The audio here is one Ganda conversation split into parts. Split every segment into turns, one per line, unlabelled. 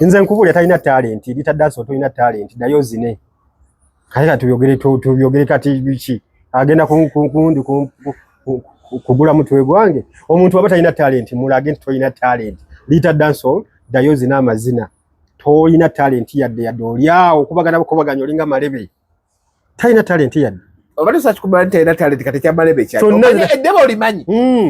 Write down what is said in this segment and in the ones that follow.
Nze nkubulya talina talent, lita dance tolina talent, dayo zine. Kaya tubiyogere kati bichi. Agenda kundi kugula mutwe gwange. Omuntu aba talina talent, mulage tolina talent. Lita dance dayo zina amazina. Tolina talent yadde olyawo kubagana kubaganya olinga malebe. Talina talent yadde.
Obali sachi kubali talina talent kati kya malebe kya. Edebo limanyi.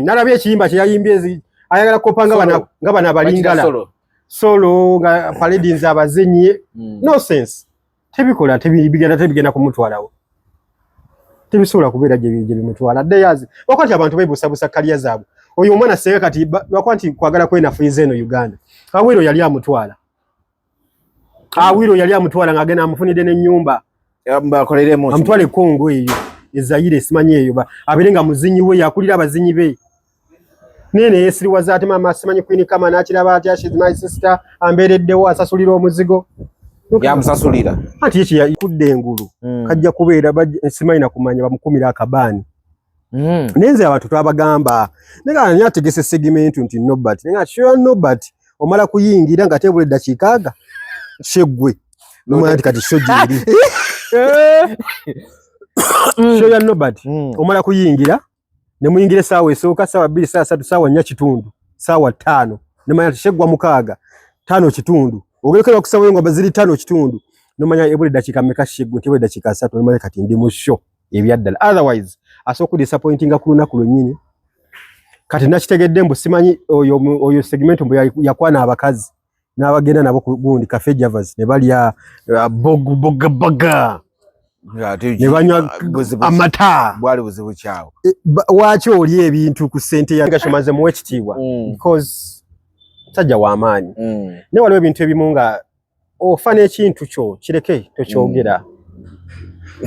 Nalabye ekiyimba kye yayimbye ayagala kopanga ngabana balingala. Solo nga paladins abazenye no sense tebikola tebigenda kumutwalawo tebisobola kubeera gye bimutwala dayazi wakati abantu bayibusabusa kaliya zaabwe oyo omwana sebe kati wakati kwagala kwena fuize eno Uganda Awiro yali amutwala ngagena amufunide n'ennyumba
bakoleremo
amutwale Kongo eyo Zaire simanyi eyo aberenga muzinyi we yakulira abazinyi be nene yesiriwaza ate mama simanyi Queen kama nakiraba ati she's my sister ambereddewo asasulira omuzigo
yamusasulira
ati yiki yakudde engulu kajja kubeera simanyi nakumanya bamukumira akabani nenze abantu twabagamba nenga nyategese segment nti Norbert nenga sure Norbert omala kuyingira nga tebule dakikaga shegwe nomanya kati shojiri sure Norbert omala kuyingira ne muyingire sawa esooka sawa 2 sawa 3 sawa 4 kitundu sawa 5 nemanya shegwa mukaaga 5 kitundu ogekera okusawa ngo baziri 5 kitundu nomanya ebule dakika meka shegwe tebule dakika 3 nomanya kati ndi mu show ebyaddala otherwise asoku disappointing akuluna kulonyine kati nakitegedde mbu simanyi oyo segment mbu yakwana abakazi n'abagenda nabo gundi cafe javas ne bali ya boga nebanywa amata
bwali buzibu kyawo
wachi oli ebintu ku sente ya gashomaze mu wekitiibwa because sajja wa amaanyi ne waliwo ebintu ebimunga ofana ekintu kyo kireke tokyogera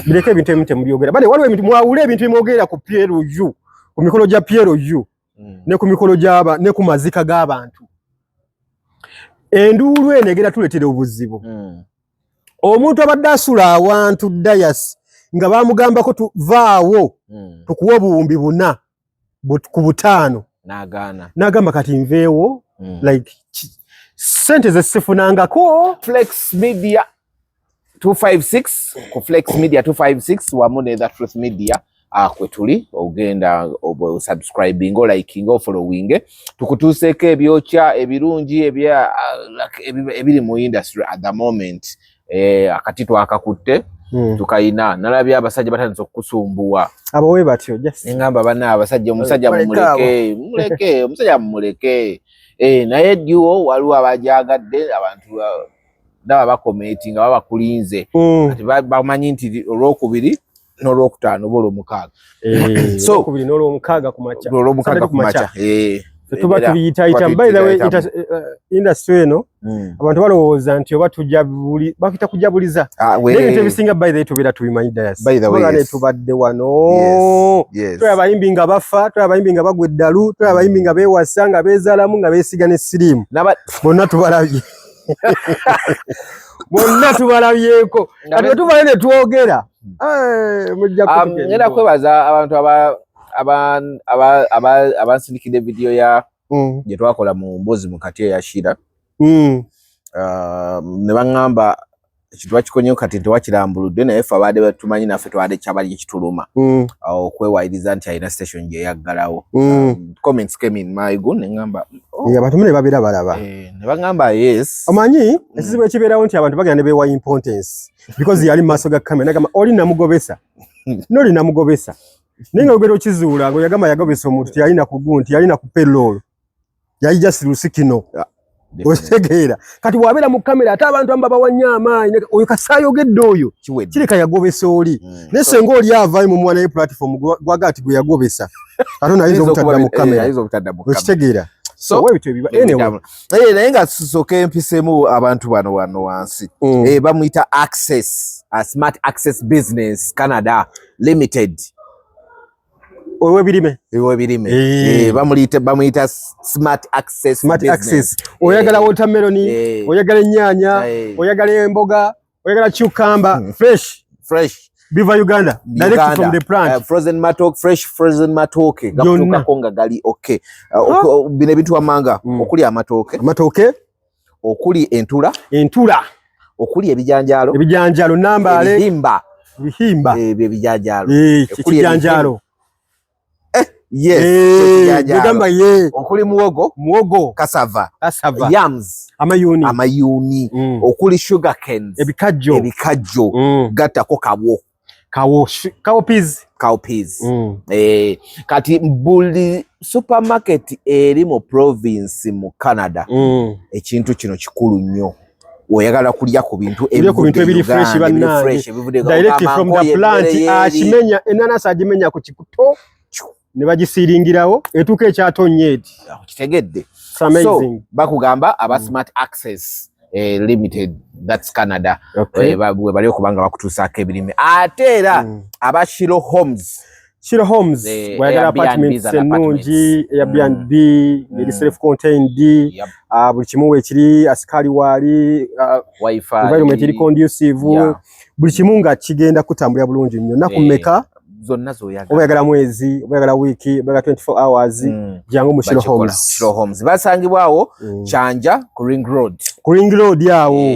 bireke ebintu ebimu temubyogera bale waliwo ebintu mwawule ebintu ebimwogera ku Pierre Yu ku mikolo gya Pierre Yu ne ku mikolo gy'aba ne ku mazika g'abantu enduulu enegera tuleetera obuzibu omuntu abadde asula awantu dayas nga bamugambako tuvaawo tukuwa obuwumbi 4 ku 5 n'agamba kati nveewo like sente zesifunangako
Flex Media 256 ku Flex Media 256 wamu ne That Truth Media kwe tuli ogenda subscribing o liking o following tukutuuseko ebyokya ebirungi ebiri mu industry at the moment akati twakakutte tukayina nalabye abasajja batandise okukusumbuwa
abawe batyo just
ngamba bana abasajja omusajja muleke omusajja muleke naye duo waliwo abajagadde abantu ndaba bakometinga baba kulinze ati bamanyi nti olwokubiri n'olwokutaano olw'omukaaga
so olwokubiri n'olw'omukaaga kumacha tuba tubiyita by the way industry eno abantu balowooza nti oba bakita kujabuliza n'ebintu ebisinga by the way tubeera tubimanyi dayas
bagane
tubadde wano twe abayimbi nga bafa twe abayimbi nga bagwa eddalu twe abayimbi nga beewasa nga beezaalamu nga beesiga ne siriimu bonna tubalabye bonna tubalabyeko kati bwe tuvale ne twogera
ngenda kwebaza abantu abansindikidde video ya gye twakola mu mbozi mu kati eyashira ne baŋŋamba ekintu bakikonyewo kati tewakirambuludde naye ffe abaadde batumanyi naffe twabadde kyabali ekituluma okwewayiriza nti alina station gye yaggalawo comments came in my good ne ŋŋamba
abantu ne babeera balaba
ne baŋŋamba yes
omanyi ekizibu ekibeerawo nti abantu bagenda ne beewa importance because yali mu maaso ga kamera nagamba oli namugobesa noli namugobesa naye nga ogenda okizuula ng'oyagamba yagobesa omuntu teyalina ku gunti yalina ku payroll yali just lusikino otegeera kati bw'abeera mu kamera ate abantu amba bawanya amaanyi oyo kasaayogedde oyo kireka yagobesa oli naye senga oli avaayo mu mwana ye platform gwaga ati gwe yagobesa ate nayinza obutadda mu kamera okitegeera
naye nga tusooke empisemu abantu bano wansi bamuyita access smart access business Canada limited
owebirime
bamuyita smart access
oyagala watermelon oyagala ennyanya oyagala emboga oyagala cucumber fresh biva Uganda direct from the plant
fresh frozen matoke gakutuka konga gali okay bine bitu amanga okuli amatoke okuli entula okuli
ebijanjalo nambale bihimba
ebijanjalo
ekijanjalo
ebijanjalo okuli muwogo cassava yams amayuni okuli sugar canes ebikajjo gattako kawo peas kati buli supermarket eri mu province mu Canada ekintu kino kikulu nnyo oyagala kulya ku bintu
ebiri fresh direct from the plant akimenya enanasi agimenya ku kikuto ne bagisiringirawo etuka ekyatonye eti
kitegedde so bakugamba aba Smart Access Limited, that's Canada. Bali okubanga bakutusaako ebirime ate era aba Shiro Homes wayagala apartments ennungi Airbnb eri self contained buli kimu weekiri asikali waali wifi
environment eri conducive buli kimu nga kigenda kutambula bulungi nnyo nakumeka
zonna zoyagala
oyagala mwezi oyagala wiki oyagala 24 hours jangu mu Shiro Homes
basangibwawo Chanja ku Ring Road yawo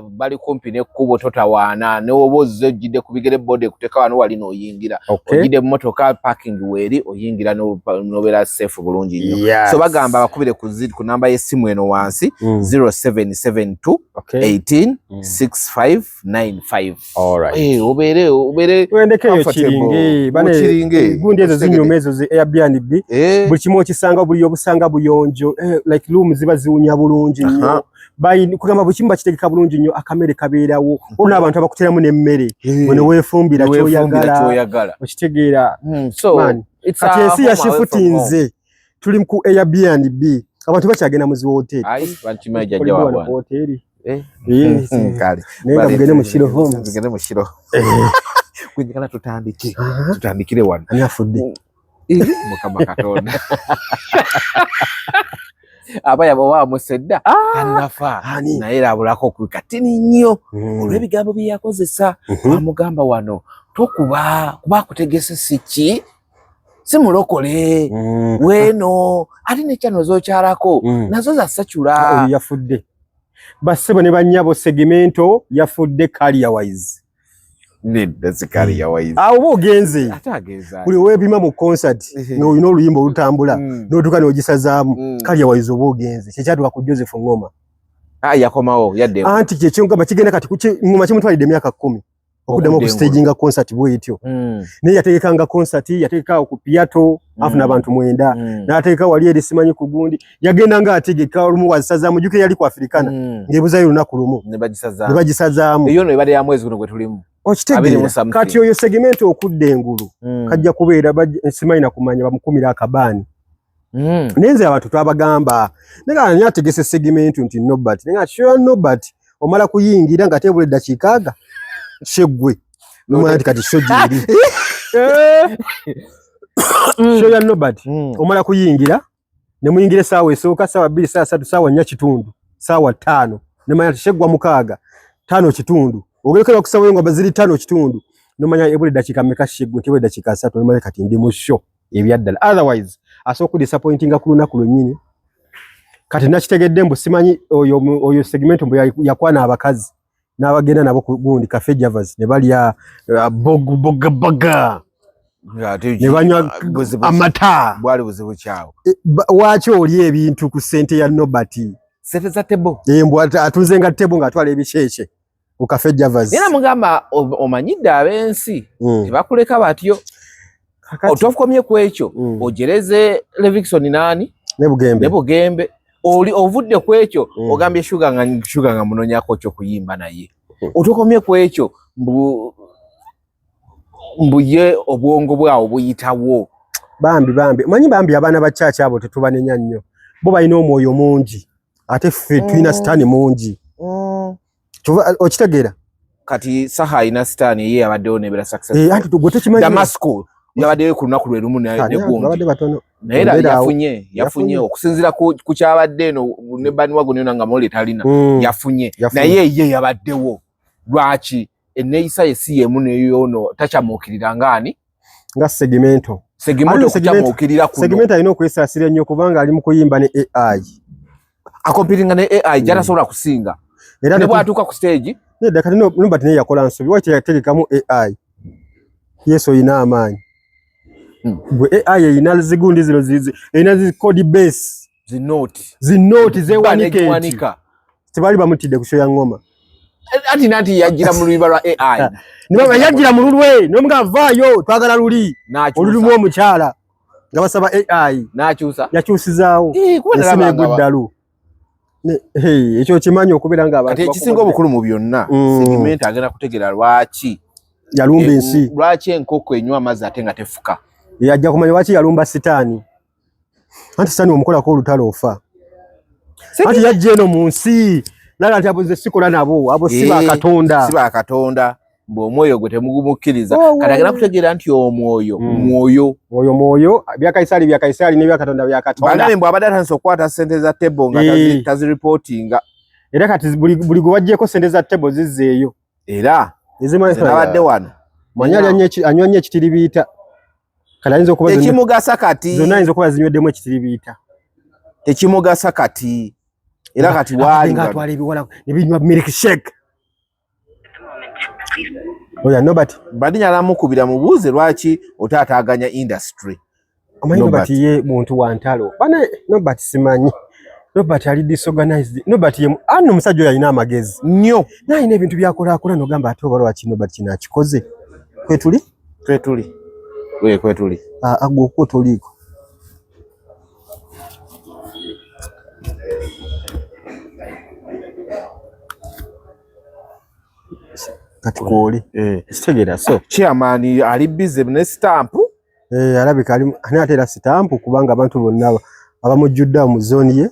bali kumpi n'ekkubo totawaana ne obozi ojjidde ku bigere bode kuteka wano wali n'oyingira ojjidde mu motoka parking weeri oyingira n'obeera safe bulungi nnyo so bagamba bakubire ku namba y'essimu eno wansi 0772 18 6595 obeere
wendekeyo kiringe gundi ezo zinyuma ezo ze Airbnb buli kimu okisanga buli obusanga buyonjo like room ziba ziwunya bulungi nnyo kugamba buli kimu bakitegeka bulungi nnyo akamere kabeerawo olina abantu abakuteramu n'emmere wene weefumbira kyoyagala okitegeera kati ensi yashifutinze tuli ku Airbnb abantu bakyagenda mu ziwoteri nenga mugende mu Shiro Homes
kwenjagala tutandikire wano
ani afudde
mukama katonda abayaba wamusedda anafa naye labulako ku katini nnyo olw'ebigambo bye yakozesa amugamba wano tokuba kutegese siki simulokole weno ate nekyano zokyalako nazo zasachula
yafudde bassebo ne bannyabo segmento yafudde career wise awo ogenze buli webima mu concert n'olina oluyimba olutambula n'otuuka n'ogisazaamu career wise oba ogenze kyekyatuuka ku Joseph Ngoma
yakomawo yadde
anti kyekyongamba kigenda kati Ngoma kimutwalidde emyaka 10 okuddamu okustaginga concert bwetyo naye yategekanga concert yategeka ku Piato afuna abantu 9 n'ategeka wali eri simanyi ku gundi yagenda nga ategeka olumu wazisazaamu juke yali ku Africana ng'ebuzayo lunaku lumu
ne bagisazaamu eyo no ebale ya mwezi guno gwe tulimu
okitegeera kati oyo segmento okudda engulu kajja kubeera simanyi nakumanya bamukumira akabaani nenze abantu twabagamba nenga nyategese segmento nti Nobert nenga sure Nobert omala kuyingira nga tebule dakiika aga sheggwe nomwana kati shojiri sure Nobert omala kuyingira ne muyingire saawa esooka saawa 2 saawa 3 saawa 4 kitundu saawa 5 nemanya sheggwa mukaaga 5 kitundu ogekera kusawe ngo baziri 5 kitundu nomanya ebule dakiika meka sheggwe tebule dakiika 3 nomanya kati ndi mu show ebyaddala otherwise asoku disappointinga kuluna kulonyine kati nakitegedde mbu simanyi oyo segment mbu yakwana abakazi n'abagenda nabo ku gundi Cafe Javas ne balya boga ne banywa amata
bwali buzibu kyawo
waaki oli ebintu ku sente ya Nobert
sente za tebo
mbw atunze nga tebo ng'atwala ebisheke ku Cafe Javas
era mugamba omanyidde abensi tebakuleka batyo otofukomye ku ekyo ojereze Levikson nani ne Bugembe oli ovudde ku ekyo ogambye shuga nga munonyako kyo kuyimba naye otokomye ku ekyo mbuye obwongo bwawo buyitawo
bambi manyi abaana ba church abo tetubanenya nnyo bo balina omwoyo mungi ate ffe tulina sitaani mungi okitegeera
kati saha ina sitaani ye abaddewo nebera success
anti tugwe tekimanyi
Damasco yabaddeyo ku lunaku lwe lumu naye yafunye okusinzira ku kyabadde eno ne bani wago niyo nga mole talina yafunye naye ye yabaddewo lwaki enneeyisa yesi yemu neyono takyamukirira ngani
nga segmento
kukyamukirira kuno
segmento alina okwesaasira ennyo kubanga ali mu kuyimba ne AI
akompiringa ne AI jara sobola kusinga era ne bwatuka ku stage
ne dakati Nobert ne yakola nsobi waki yategekamu AI yeso ina amaanyi bwe AI ina zigundi zino zizi ina zi code base zinoti zewanika tibali bamutide kushoya ngoma
ati nati yagira mu luyiba lwa AI
niba yagira mu lulwe nomuga vayo twagala luli olulimu omukyala nga basaba AI yakyusizaawo esime guddalu ekyo kimanyi okubeera nga abantu
kati ekisinga obukulu mu byonna segment agenda kutegera lwaki
yalumba ensi
lwaki enkoko enywa amazzi ate nga tefuka
yajja kumanya lwaki yalumba sitaani anti sitaani omukolako olutalo ofa anti yajja eno mu nsi nala ati abo sikola nabo abo si
bakatonda omwoyo gwe temugumukkiriza kati agenda kutegeera nti omwoyo bya Kaisali ne bya Katonda bya Katonda banaye mbw abadde atandise okukwata ssente za table nga taziripootinga
era kati buli gwe wajjeko ssente za table zizzeeyo
era nabadde wano
manyali anywa nnyo ekitiribiita kati ayinza okuba
tekimugasa kati
zonna ayinza okuba zinyweddemu ekitiribiita
tekimugasa kati era kati wali
nga atwala ebiwala ne binywa milkshake oya Nobert
badinyala mukubira mubuuze lwaki otaataaganya industry
amanyi Nobert ye muntu wa ntalo bana Nobert simanyi Nobert ali disorganized Nobert ye ano musajja yalina amagezi
nnyo
nayina ebintu byakola nogamba ate oba lwaki Nobert kino akikoze kwetuli agwo okwo toliko kati koli sitegera so
chairman ali busy ne stamp
alabika ali anatera stamp kubanga abantu bonna abamujjudda mu zone ye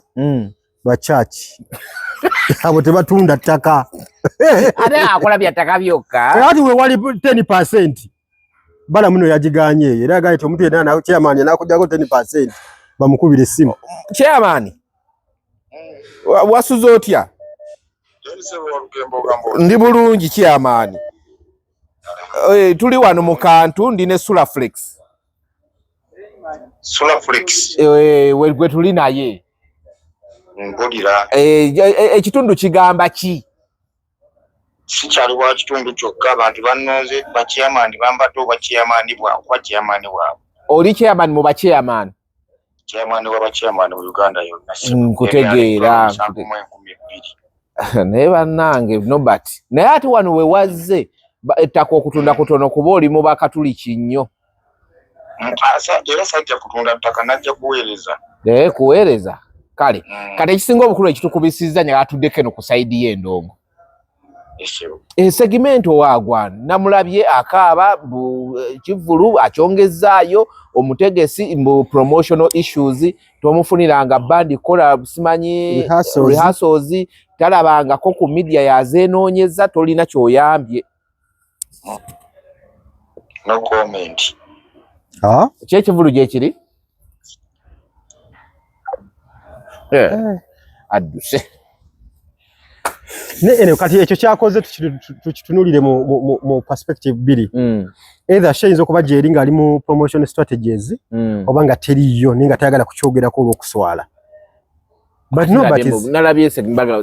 ba church abo tebatunda ttaka
ate akola bya ttaka byokka
ati we wali 10% bala muno yagiganye era gaite omuntu yena na chairman yanakujjako 10% bamukubira essimu
chairman wasuzo otya ndi bulungi chairman tuli wano mu kantu ndine Sulaflex we tuli naye
mpulira
ekitundu kigamba ki
sikyali wa kitundu kyokka abantu bannonze ba chairman bambato ba chairman bwa chairman bwabwe
oli chairman mu ba chairman
wa ba chairman mu Uganda yonna
nkutegeera naye bannange Nobert naye ate wano we wazze ettaka okutunda kutono kuba oli mu bakatuli kinnyo
era sajja kutunda ttaka najja kuweereza
kuweereza kale kati ekisinga obukulu ekitukubisizza nga atuddeko eno ku sayidi y'endongo segimenti owagwa namulabye akaaba kivulu akyongezaayo omutegesi mu promotional issues tomufuniranga bandi kola simanyi rehearsals talabangako ku media yazenoonyeza tolina kyoyambye
no comment
kyekivulu gyekiri adduse
ne ene kati ekyo kyakoze tukitunulire mu perspective biri either shayinza okuba gyeri nga ali mu promotion strategies oba nga teriyo ninga tayagala kukyogerako olw'okuswala but
nalabye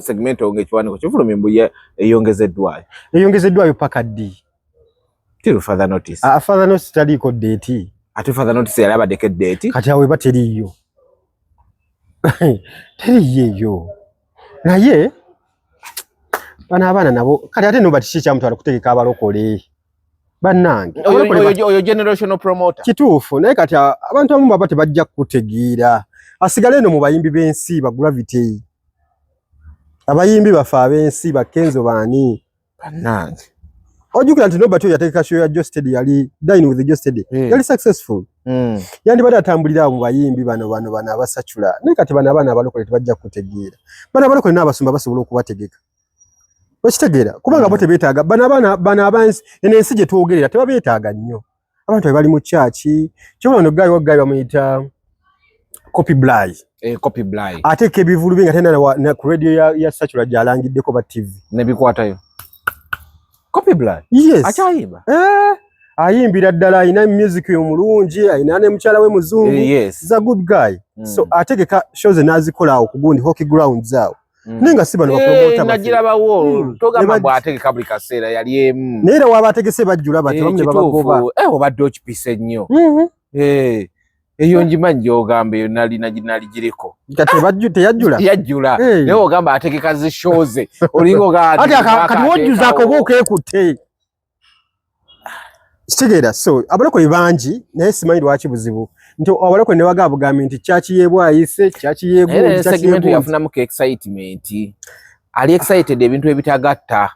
segment onge ekiwandiiko kifulumya mbu eyongezeddwayo paka ddi till further notice
further notice taliiko date
ate further notice yali abaddeko date
kati awo eba teriyo teriyeyo naye bana abaana nabo kati ate Nobert kiki kyamutwala kutegeka abalokole bannange
oyo generational promoter
kituufu naye kati abantu abamu baba tebajja kutegeera asigale eno mu bayimbi b'ensi ba Gravity abayimbi bafe ab'ensi bakenzo baani
bannange
ojjukira nti Nobert oyo yategeka show ya Josted yali Dine with Josted yali successful yandibadde atambulira mu bayimbi bano abasachula naye kati bano abaana abalokole tebajja kutegeera bano abalokole n'abasumba basobola okubategeka okitegeera kubanga bo tebeetaaga bano abansi ensi gye twogerera tebabeetaaga nnyo abantu bali mu church kyobola no gayi bamuyita copy blind ateeka ebivulu bye nga tena ku radio ya Sachula gy'alangiddeko ba TV
ne bikwatayo copy blind
yes
akyayimba
ayimbira ddala ina music omulungi ina ne mukyala we muzungu is a good guy so ategeka shows nazikola okugundi hockey grounds zao nenga siba no promoter
nagira bawo togamba bwa ategeka buli kaseera yali emu
nera waba ategese bajjula bati bamwe babagoba
obadde okipise nnyo eyo njimanyi ogamba yo nali giriko
kati bajjute yajjula
naye ogamba ategeka zi shows olingo
ati kati wojjuza ko okekutte Stegera so abalokole bangi naye simanyi lwaki buzibu nti abalokole ne bagamba nti chachi yebwayise chachi yego
segment yafunamu ke excitement ali excited ebintu ebitagatta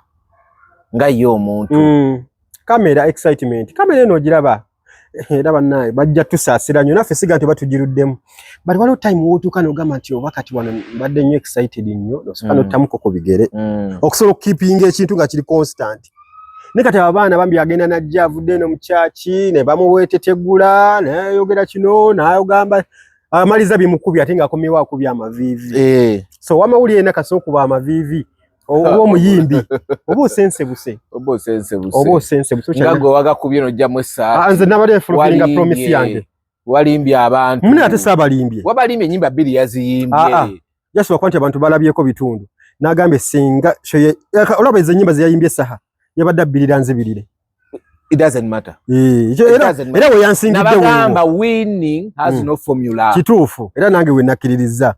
nga yo omuntu
kamera excitement kamera eno giraba era bannaye bajja tusaasira nnyo naffe siga nti batugiruddemu but waliwo time wotuuka n'ogamba nti obakati wano mbadde nnyo excited nnyo nosooka nottamuko ku bigere okusobola okukeepinga ekintu nga kiri constant ne kati abaana bambi agenda najja avudde eno mu kyaki ne bamuweetetegula nayogera kino nayogamba amaliza bimukubi ate ng'akomyewo akubi amaviivi so wamawulire nakasa okuba amaviivi oba omuyimbi oba osensebuse
nga gwe wagakubye nojjamu essaati
nze nabadde fulfilinga promise yange
walimbye abantu
mune ate saabalimbye
wabalimbye ennyimba bbiri yaziyimbye
yasooka nti abantu balabyeko bitundu n'agambye singa olaba ezo ennyimba ze yayimbye saha yabadde abbirira nzibirire
it doesn't matter
era we yansingidde
nabagamba winning has no formula
kituufu era nange we nakkiririza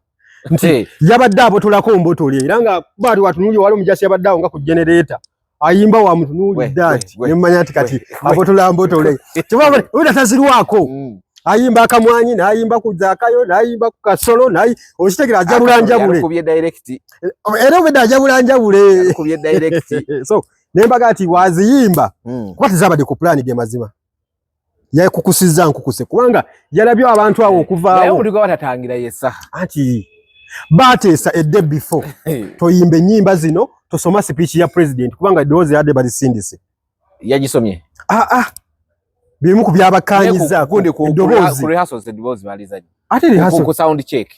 nti yabadde abotolako mbotole era nga bali watunuli wali omujasi yabadde awo nga ku generator ayimba wa mutunuli dati nemmanya ati kati abotola mbotole kibaba wenda tazirwako ayimba akamwanyi n'ayimba ku zaakayo n'ayimba ku kasolo nayi okitegera ajabula njabule
kubye direct
era obedde ajabula njabule
kubye direct
so nembaga ati waziyimba kuba tezabadde ku plan de mazima yakukusiza nkukuse kubanga yalabyo abantu awo okuvaawo
naye uligo batatangira yesa
ati bateesa edde before toyimbe nyimba zino tosoma speech ya president kubanga doze yadde balisindise
yagisomye
bimu ku byabakanyiza
ku rehearsals edibozi balizanye
ate rehearsal
ku sound check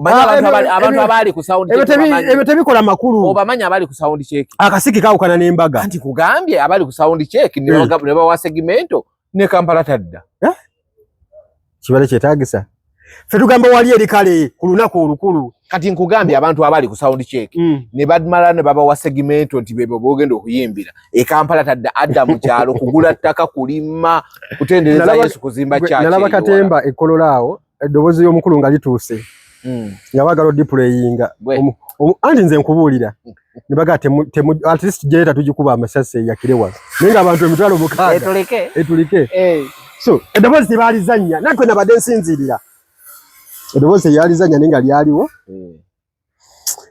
abantu abali ku sound check
ebyo tebikola makulu
obamanya abali ku sound check
akasiki kawukana n'embaga
anti kugambye abali ku sound check ne bawa segmento ne Kampala tadda
kibale kyetagisa fe tugamba wali eri kale ku lunaku olukulu
kati nkugambye abantu abali ku sound check ne badmala ne babawa segmento nti bebo bogenda okuyimbira e Kampala tadda adda mu kyalo kugula ttaka kulima kutendereza Yesu kuzimba kyaki
nalaba Katemba ekololaawo eddobozi y'omukulu nga lituuse yabagala odiplayinga anti nze nkubuulira ne baga at least jeeta tugikuba amasasi yakirewa nenga abantu emitwalo mukaaga etulike so eddobozi tebalizanya natwe nabadde nsinzirira eddobozi yalizanya nenga lyaliwo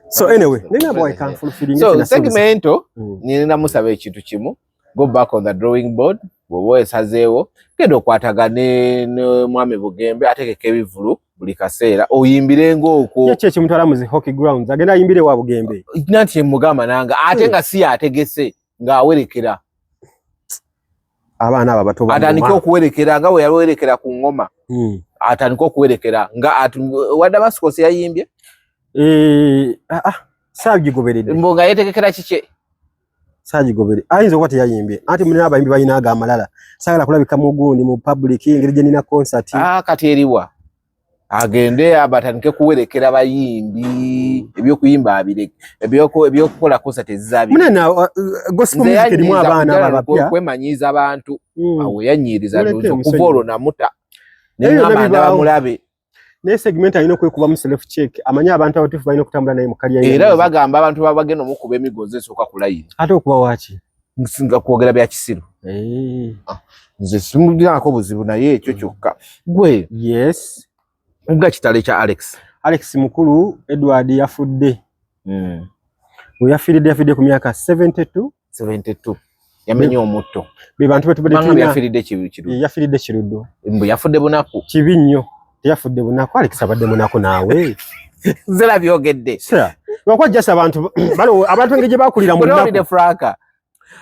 so anyway nenga boy can fulfilling
so segmento nina musaba ekintu kimu go back on the drawing board bobo esazeewo genda okwatagane ne mwami Bugembe atekeke ebivulu buli kaseera oyimbire ng'okwo
kye mutwala muzi hockey grounds agenda ayimbire wa Bugembe
nanti mugamba nanga ate nga si ategese ng'awerekera
abaana aba bato
atandika okuwerekera nga we yawerekera ku ngoma atandika okuwerekera nga wadde Basikosi yayimbye
saagigoberedde
mbonga yetegekera kike
saagigobere ayinza okuba teyayimbye anti mulina abayimbi balina amalala saagala kulabika mu gundi mu public engeri gye nina concert
kati eriwa agende abatandike kuwerekera bayimbi ebyokuyimba abireke ebyokukola concert ezizabi
munena gospel music erimu abaana abapya
kwemanyiiza abantu awo yanyiriza okuva olwo namuta nengamba bamulabe
naye segment alina okwekubamu self check amanye abantu abatuufu balina okutambula naye mu kalya
era bwe bagamba abantu babagenda omukuba emigozi esooka ku layini
ate okuba waaki
nsinga kwogera bya kisiru nze simulirako buzibu naye ekyo kyokka gwe
yes
nga kitale kya Alex
mukulu Edward yafudde we yafiridde ku myaka 72
yamenye omutto
be bantu betubadde
yafiridde
kiruddo
mbu yafudde bunaku
kibi nnyo teyafudde bunaku Alex abadde munaku naawe
nzera byogedde
lwakuba jasa abantu engeri gye bakulira munaku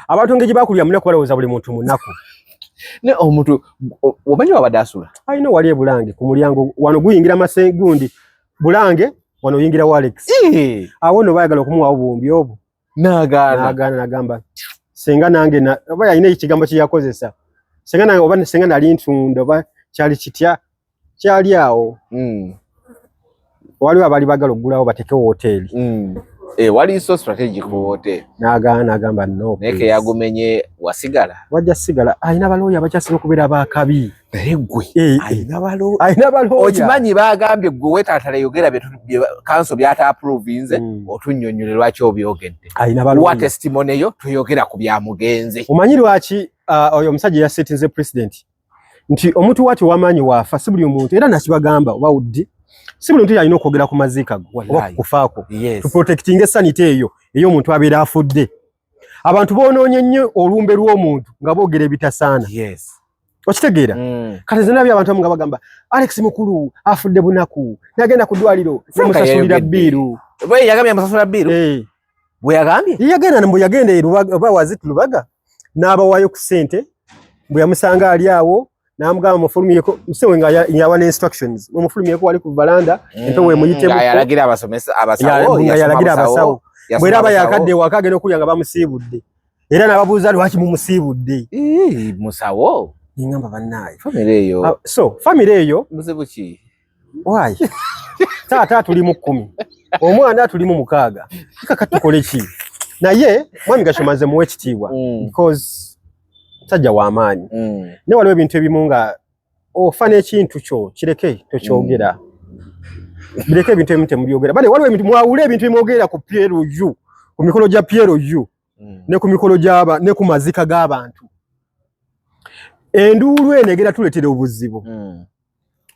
abantu engeri gye bakulira munaku balowooza buli muntu munaku
ne omuntu omanyi wabadde asula
ayina wali ebulange ku mulyango wano guyingira masengundi bulange wano oyingira wa Alex awo no bayagala okumuwaawo buwumbi obwo nagamba senga nange oba yalina ekigambo kye yakozesa Sengana oba sengana ali ntunda oba kyali kitya kyali awo. Waliwo abali bagala oggulawo batekewo hoteli.
Wali so strategic ku hotel.
N'agamba no.
Neke yagumenye wasigala.
Wajja sigala ayina balooya bakyasira okubeera baakabi.
Gwe ayina balooya. Okimanyi bagambye gwe wetaatala yogera council byata approvinze otunnyonnyola lwaki obyogedde.
Ayina balooya.
Wa testimony yo tuyogera ku byamugenze.
Omanyi lwaki oyo omusajja yasetinze president nti omuntu wati w'amaanyi waafa si buli omuntu era nakibagamba oba wuddi si buli muntu yalina okwogera ku maziika go oba kufaako to protecting sanity eyo ey'omuntu abeera afudde. Abantu boonoonye nnyo olumbe lw'omuntu nga boogera ebitasaana. Okitegeera? Kati nze ndabye abantu abamu nga bagamba Alex Mukulu afudde bunaku nagenda ku ddwaliro nemusasulira bbiiru.
Bwe yagambye amusasulira bbiiru? Bwe yagambye?
Yagenda oba waziti Lubaga n'abawaayo ku ssente bwe yamusanga ali awo n'amugamba mufulumyeko musewe nga yawa ne instructions mufulumyeko wali ku balanda empewo emuyitemu
nga yalagira abasawo
bwera aba yakadde wakagenda okulya nga bamusiibudde era n'ababuuza lwaki mumusiibudde
musawo
ngamba bannaayo
famire eyo
famire eyo
muzibu ki
waayi taata tuli mu 10 omwana tuli mu 6 kaka tukole ki naye mwami Gashomaze muwe ekitiibwa because sajja w'amaanyi ne waliwo ebintu ebimu nga ofa n'ekintu kyo kireke tokyogera bireke ebintu ebimu temubyogera bale waliwo ebintu mwawule ebintu bimwogera ku Pierre Oyu ku mikolo gya Pierre Oyu ne ku mikolo gy'aba ne ku mazika g'abantu enduulu enegera tuleetera obuzibu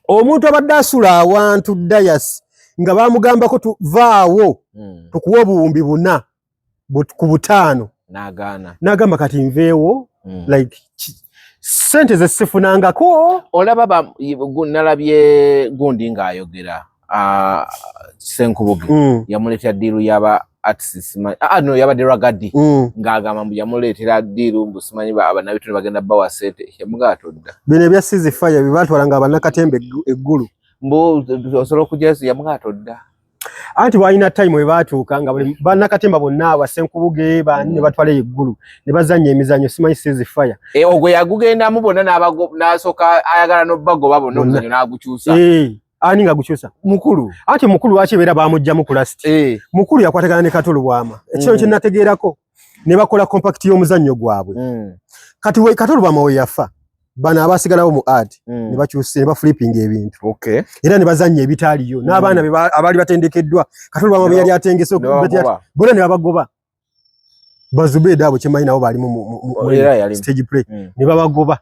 omuntu abadde asula awantu dayas nga bamugambako tuvaawo tukuwa obuwumbi 4 ku 5 n'agamba kati nveewo like sente ze sifunangako.
Olaba nalabye gundi ng'ayogera Senkubuge yamuleetera ddiiru yaba artists no yabadde Ragadi ng'agamba mbu yamuleetera ddiiru mbu simanyi abannabitone bagenda bawa sente yamugaa todda
bino ebya Sizi Fire bye baatwalanga abannakatembe eggulu
mbu osobola okujja yamugaa todda
anti walina time we baatuuka nga buli bannakatemba bonna aba Senkubuge ne batwala eggulu ne bazannya emizannyo simanyi Sizi Fire
ogwe yagugendamu bonna n'asooka ayagala n'obbagoba bonna omuzannyo n'agukyusa
ani nga gukyusa Mukulu anti Mukulu lwaki beera baamugjamu ku last Mukulu yakwatagana ne Katolo Bwama ekyo kye nategeerako ne bakola compact y'omuzannyo gwabwe kati we Katolo Bwama we yafa bana abasigalawo mu art ne bakyusa ne baflipping ebintu era ne bazannya ebitaaliyo n'abaana abaali batendekeddwa Katolo Bwama yali atengese bonna ne babagoba Bazubeda abo kyemanyi nabo baali mu stage play ne babagoba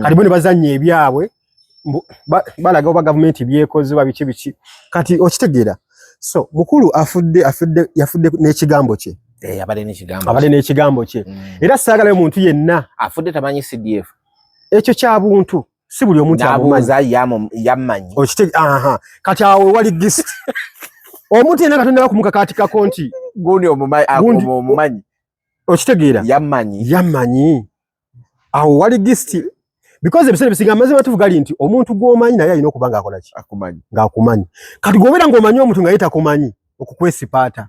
kati bo ne bazannya ebyabwe balaga oba gavumenti byekoze biki kati okitegeera so Mukulu yafudde n'ekigambo kye abadde n'ekigambo kye era saagala omuntu yenna
afudde tamanyi CDF
ekyo kya buntu si buli omuntu
yammanyi
kati awo wali gist omuntu yenna Katonda bakumukakaati kakonti
gundi omumanyi
okitegeera yammanyi awo wali gist because ebiseera bisinga amazima tuvugali nti omuntu gw'omanyi naye alina okuba ng'akola ki ng'akumanyi kati gwobeera ng'omanyi omuntu nga ye takumanyi okukwesipaata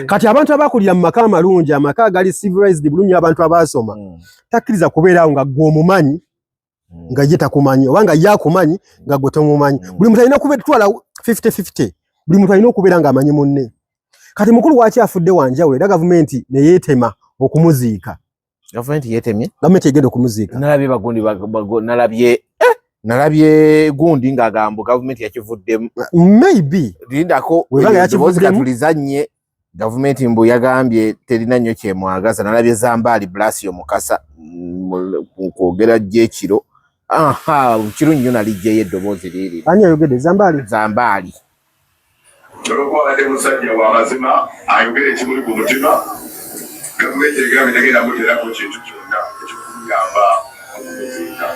kati abantu abakulira mu maka amalungi amaka agali civilized bulungi abantu abaasoma takkiriza kubeeraawo nga gw'omumanyi nga ye takumanyi oba nga ye akumanyi nga gwe tomumanyi buli muntu alina kutwala 50-50 buli muntu alina okubeera ng'amanyi munne kati Mukulu waaki afudde wanjawulo era gavumenti ne yeetema okumuziika
gavumenti yetemye
gavumenti egenda okumuziika
nalabye bagundi nalabye gundi ng'agamba gavumenti yakivuddemu
maybe
lindako tulizannye gavumenti mbu yagambye terina nnyo kyemwagaza nalabye Zambali Blasio Mukasa kwogera gy'ekiro kiro nnyo nalijjeyo eddoboozi liiri
ani ayogedde
Zambali
olwokuba badde musajja wa mazima ayogera ekimuli ku mutima gavumenti egambye tegenda muterako kintu kyonna ekikuyamba okumuziika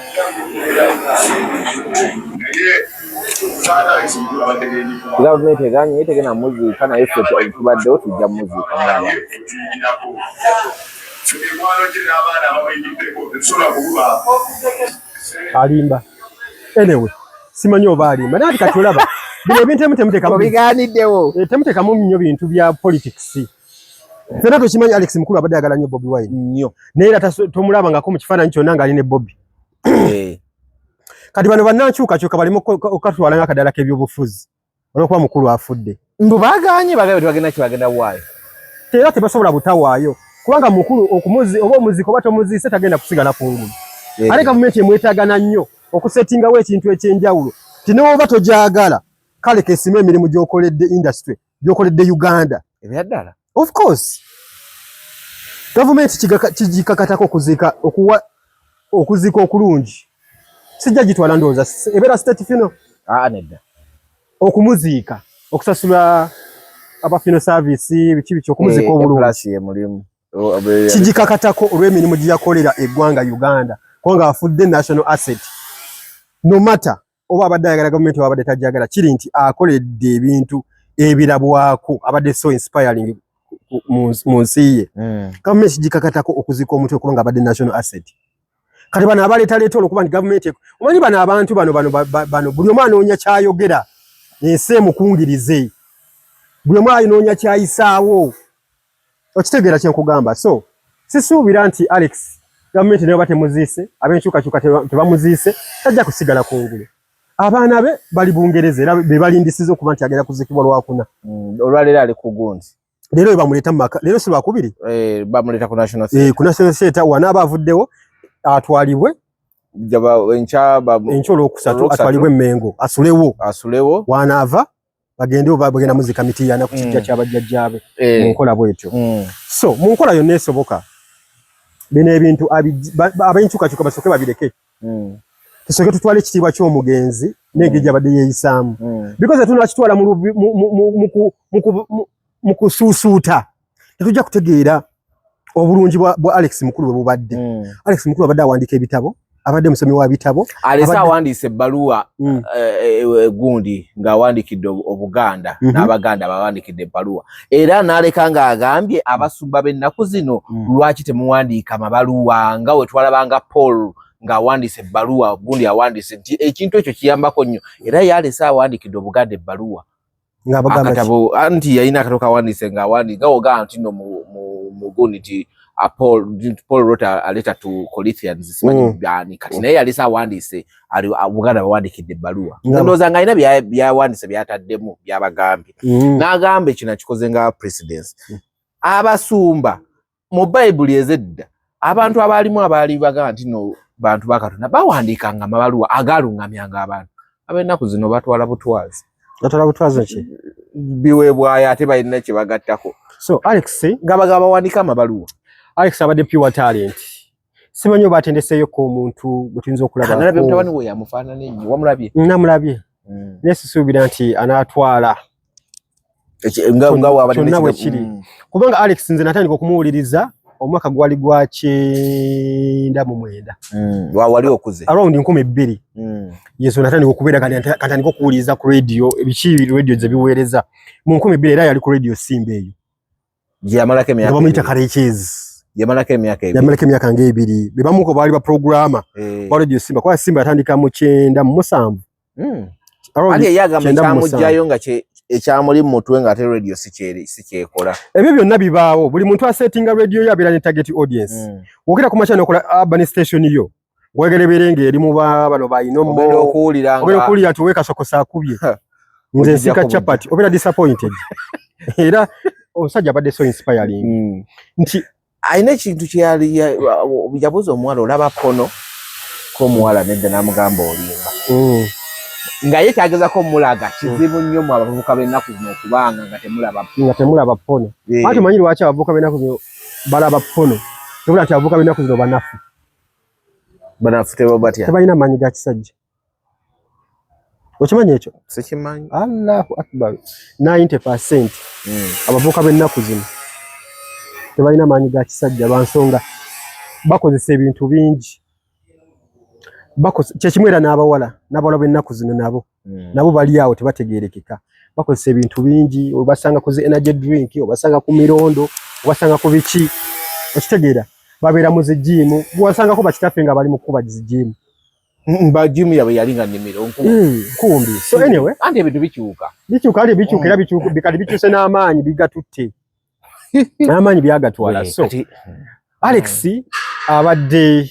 naye Alex Mukulu abadde n'enyifuwa
gavumenti eganye naye tegenda muziika naye ffe tubaddewo tujja muziika ng'abantu
mikwano gye n'abaana ababayigiddeko tetusobola kububa
alimba anyway simanyi oba alimba naye kati olaba bino ebintu temuteekamu
bigaaniddewo
temuteekamu nnyo bintu bya politics Fena tukimanyi Alex Mukulu abadde ayagala nnyo Bobi Wine.
Nnyo.
Naye era tomulabangako mu kifaananyi kyonna ng'ali ne Bobi. Kati bano bannankyukakyuka balimu okatwala ng'akadala k'ebyobufuzi olw'okuba Mukulu afudde.
Mbu baaganye bagenda waayo.
Era tebasobola butawaayo kubanga Mukulu oba omuziko oba tomuziise tagenda kusigala ku ngulu. Ale gavumenti emwetaagana nnyo okusetingawo ekintu ekyenjawulo. Ti n'oba togyagala kale kesima emirimu gy'okoledde industry gy'okoledde Uganda.
Ebyaddala.
Of course. Gavumenti kigikakatako okuzika okulungi. Sijja gitwala ndowooza ebeera state fino.
Nedda.
Okumuziika okusasula abafino service biki okumuziika obulungi. Kigikakatako olw'emirimu gye yakolera eggwanga Uganda kubanga afudde national asset. No matter oba abadde ayagala gavumenti oba abadde tajagala kiri nti akoledde ebintu ebirabwako abadde so inspiring mu nsi ye. Gavumenti kigikakatako okuziika omuntu okubanga abadde national asset. Kati bano abaleetaleeta olwokuba nti gavumenti omanyi bano abantu bano buli omu anoonya kyayogera ensi emukungirize. Buli omu anoonya kyayisaawo. Okitegeera kye nkugamba. So sisuubira nti Alex gavumenti nayo batemuziise ab'enkyukakyuka tebamuziise tajja kusigala ku ngulu. Abaana be bali Bungereza era be balindisiza okuba nti agenda kuzikibwa Lwakuna.
Olwaleero ali ku gundi.
Leero bamuleeta mu maka. Leero si Lwakubiri.
Bamuleeta ku national theatre.
Ku national theatre wanaaba avuddewo atwalibwe enkya olwokusatu atwalibwe Mengo asulewo wanaava bagenda muzika mitiyana ku kijja ky'abajjajjaabe mu nkola bwetyo. So mu nkola yonna esoboka bino ebintu ab'enkyukakyuka basooke babireke. Tusooke tutwale ekitiibwa ky'omugenzi n'engeri gy'abadde yeeyisaamu. Because tunakitwala mu kusuusuuta tetujja kutegeera obulungi bwa Alex Mukulu bwe bubadde. Alex Mukulu abadde awandiika ebitabo, abadde musomi wa bitabo.
Alesa awandiise ebbaluwa gundi ng'awandiikidde Obuganda n'Abaganda bawandiikidde ebbaluwa. Era n'aleka ng'agambye abasumba b'ennaku zino lwaki temuwandiika amabaluwa nga we twalabanga Paul ng'awandiise ebbaluwa gundi awandiise nti ekintu ekyo kiyambako nnyo. Era yalesa awandiikidde Obuganda ebbaluwa. Akatabo anti yalina akatabo kawandiise ng'awandiika ogamba nti nno mugundi nti Paul wrote a letter to Corinthians simanyi byani kati naye yalisa awandiise Buganda bawandiikidde ebbaluwa. Ndowooza ng'alina byawandiise byataddemu byabagambye. N'agamba kino kikoze nga precedence. Abasumba mu Bayibuli ez'edda abantu abaali bagamba nti no bantu ba Katonda bawandiikanga amabaluwa agaalungamyanga abantu. Ab'ennaku zino batwala butwazi.
Batwala butwazi ki?
Biweebwayo ate balina kye bagattako.
So Alex
ngabagaba bawandiika amabaluwa.
Alex abadde pure talent. Simanyi oba atendeseeyo ko omuntu gwe tuyinza okulaba.
Nalabye mutabani we yamufaanana ennyo. Wamulabye?
Namulabye. Naye sisuubira nti anaatwala kyonna bwe kiri. Kubanga Alex nze natandika okumuwuliriza omwaka gwali gwa 1999.
Wali okuze.
Around 2000. Yesu natandika okubeera katandika okuwuliriza ku radio ebiki radio ze biweereza. Mu 2000 era yali ku radio Simba eyo.
Yamalako emyaka.
Bamuyita Karekyezi.
Yamalako emyaka ebiri.
Yamalako emyaka ng'ebiri. Be bamuko baali ba programa. Ba radio Simba. Kwa Simba yatandika mu 97.
Ali yagamba ekyamugyayo nga ekyamuli mu mutwe ng'ate radio sikyekola.
Ebyo byonna bibaawo. Buli muntu asettinga radio yabeera ne target audience. Wogera ku makya n'okola urban station yo. Wegerebere ng'eri mu bano bayinomo.
Ogenda okuwulira
tuwe kasoko saakubye. Nze nsika chapati. Obeera disappointed. Era omusajja abadde so inspiring. Nti
ayina ekintu yabuuza omuwala olaba Pono k'omuwala nedda n'amugamba olimba. Nga ye kyagezako omulaga kizibu nnyo mu abavubuka b'ennaku zino okubanga nga
temulaba Pono. Ate omanyi lwaki abavubuka b'ennaku zino balaba Pono? Tebula nti abavubuka b'ennaku zino banafu.
Banafu batya?
Tebalina maanyi ga kisajja. Okimanyi ekyo?
Sikimanyi.
Allahu akbar. 90% abavubuka b'ennaku zino tebalina maanyi ga kisajja lwa nsonga bakozesa ebintu bingi. Kyekimu era n'abawala b'ennaku zino nabo bali awo tebategeerekeka. Bakozesa ebintu bingi, obasanga ku zi energy drink, obasanga ku mirondo, obasanga ku biki. Okitegeera babeera mu zijimu, bw'osangako bakitaffe nga bali mu kukuba zijimu.
Ba jimu yabe yalinga nnimiro
nkumbi. So anyway,
andi ebintu bikyuka.
Bikyuka era bikali bikyuse n'amaanyi bigatutte. Amanyi byagatwala. So Alex abadde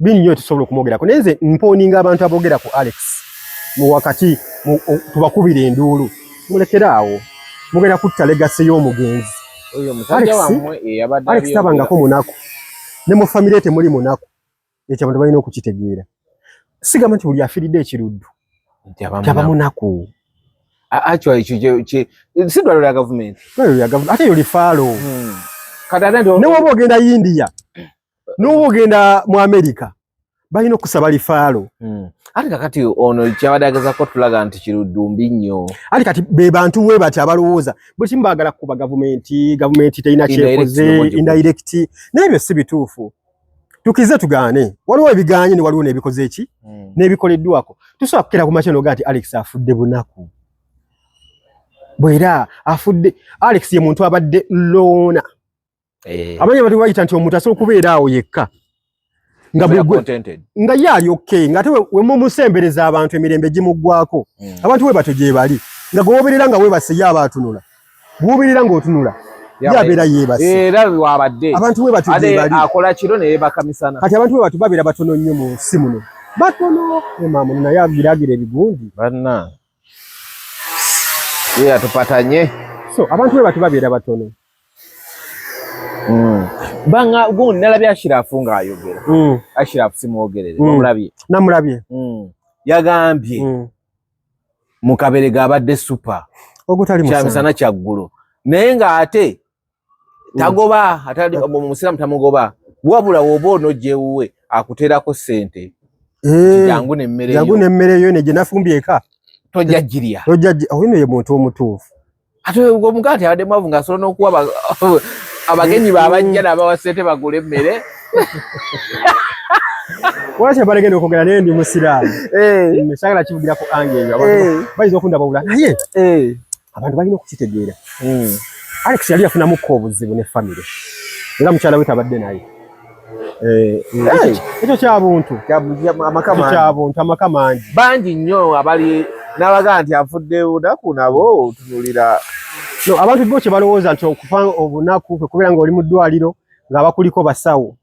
binyo tusobola okumogerako. Nenze mponinga abantu abogera ku Alex mu wakati tubakubira enduulu. Mulekeraawo. Mugenda kutta legacy y'omugenzi.
Oyo musajja wamwe eyabadde
Alex tabangako munaku. Ne mu family te muli munaku. Ekyo abantu balina okukitegeera. Sigamba nti buli afiridde ekiruddu. Tyaba munaku.
Actually si dwaliro ya government.
Dwaliro ya government. Ate yo lifaalo.
Kadada ndo.
Ne waba ogenda India. N'oba ogenda mu America. Balina okusaba lifaalo.
Ate kakati ono kyabadde agezako tulaga nti kiruddu mbi nnyo.
Ate kati be bantu we bati abalowooza. Buli kimu baagala kuba gavumenti terina kyekoze, indirect. N'ebyo si bituufu. Tukize tugaane. Waliwo ebiganye ne waliwo n'ebikoze eki? N'ebikoleddwako. Tusobola kukera ku makya n'oga nti Alex afudde bunaku. Bwera afudde. Alex ye muntu abadde loona. Abanye bati bayita nti omuntu asobola okubeera awo yekka. Nga yali okay nga tewe we mumusembereza abantu emirembe gimuggwako abantu we batoje bali nga goberera nga we basiye abatunula goberera nga otunula yabera yebasi
era wabadde
abantu we batoje bali
akola kiro ne bakamisana
kati abantu we batu babera batono nnyo mu simuno batono mamu na yabiragira ebigundi
banna ye atupatanye
so abantu we batu babera batono
banga gundi nalabye Ashirafu nga ayogera Ashirafu simwogerere namulabye yagambye mukaberega abadde super
ogutali
musana kyaggulo naye nga ate tagoba atali omusiramu tamugoba wabula wobono jewe akuterako sente jangu nemmere
yo ne jenafumbyeka
tojajjiria
oyino ye muntu omutuufu
ate omugati abadde mavu nga solo n'okuwa abagenyi babajja n'abawasente bagule emmere
wacha balagenda okugera naye ndi musiraamu mesagala kivugira ku ange eyo abantu bayiza okundaba bula naye abantu balina okukitegeera Alex yali yafunamukko obuzibu ne family era mukyala we tabadde naye ekyo kyabuntu amaka mangi
bangi nnyo abali n'abagaa nti afudde bunaku nabo otunulira
no abantu bo kye balowooza nti okufa obunaku kubeera nga oli mu ddwaliro ng'abakuliko basawo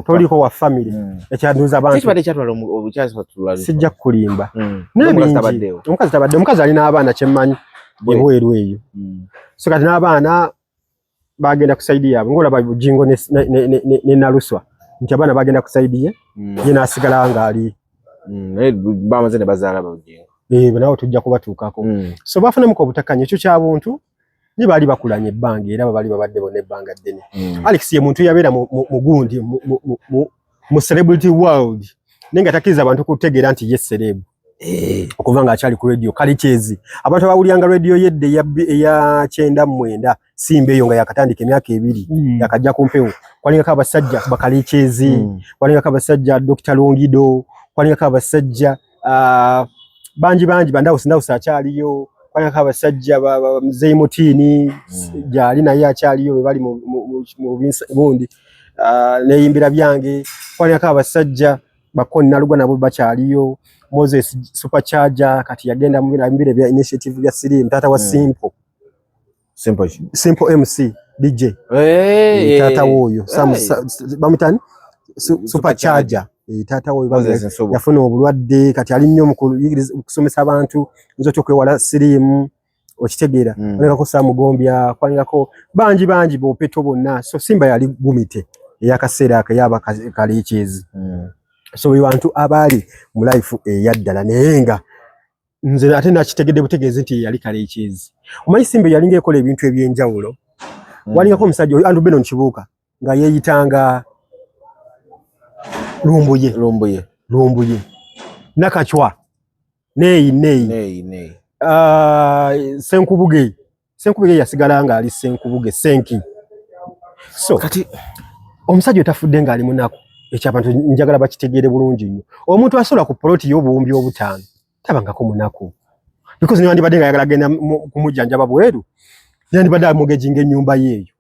toliko wa family ekyanduza abantu
kibadde kyatwala obukyazi batulwala
sijja kulimba omukazi tabadde omukazi alina abaana kyemmanyi ebweru eyo so kati n'abaana bagenda ku saidi yaabwe ng'olaba Bujingo ne Naluswa nti abaana bagenda ku saidi ye ye n'asigala nga ali
bamaze ne bazaala Bujingo
nawe tujja kubatuukako so bafunamuko obutakanya ekyo kyabuntu ni bali bakulanye ebbanga era bali babadde bonna ebbanga ddene Alex ye muntu yabeera mu gundi mu celebrity world nenga takiriza abantu kutegeera nti ye celeb okuva nga akyali ku radio kalikyezi abantu abawulyanga radio yedde eya 99 simba eyo nga yakatandika emyaka 2 yakajja ku mpewo kwalingako abasajja bakalikyezi kwalingako abasajja Dr. Longido kwalingako abasajja banji bandawusi akyaliyo kwalingako abasajja Mzee Mutini jali naye akyaliyo be bali mu bundi neyimbira byange kwalingako abasajja bakoni nalugwa nabo bakyaliyo Moses Supercharger kati yagenda mu bira bya initiative bya Slim tata wa Simple MC DJ tata woyo bamutani Supercharger tata woyo yafuna obulwadde kati ali nnyo mu kusomesa abantu nzo kwewala Slim okitegeera oleka Sam Gombya kwangako banji bopeto bonna so Simba yali gumite eyakaseera akayaba kalikyezi so abantu abali mu life eyaddala nayenga nze ate nakitegedde butegeezi nti yali kalikyezi omanyi Simba yalinga ekola ebintu ebyenjawulo walingako omusajja oyo Andrew Benon Kibuuka nga yeeyitanga lumbuye nakachwa nei senkubuge yasigala nga ali senkubuge senki so kati omusajja otafudde nga ali munaku ekyabantu njagala bakitegeere bulungi nnyo omuntu asobola ku poloti y'obuwumbi obutaano tabangako munaku because niwandi badde nga yagala genda kumujjanjaba bweru niwandi badde amugejinga ennyumba yeeyo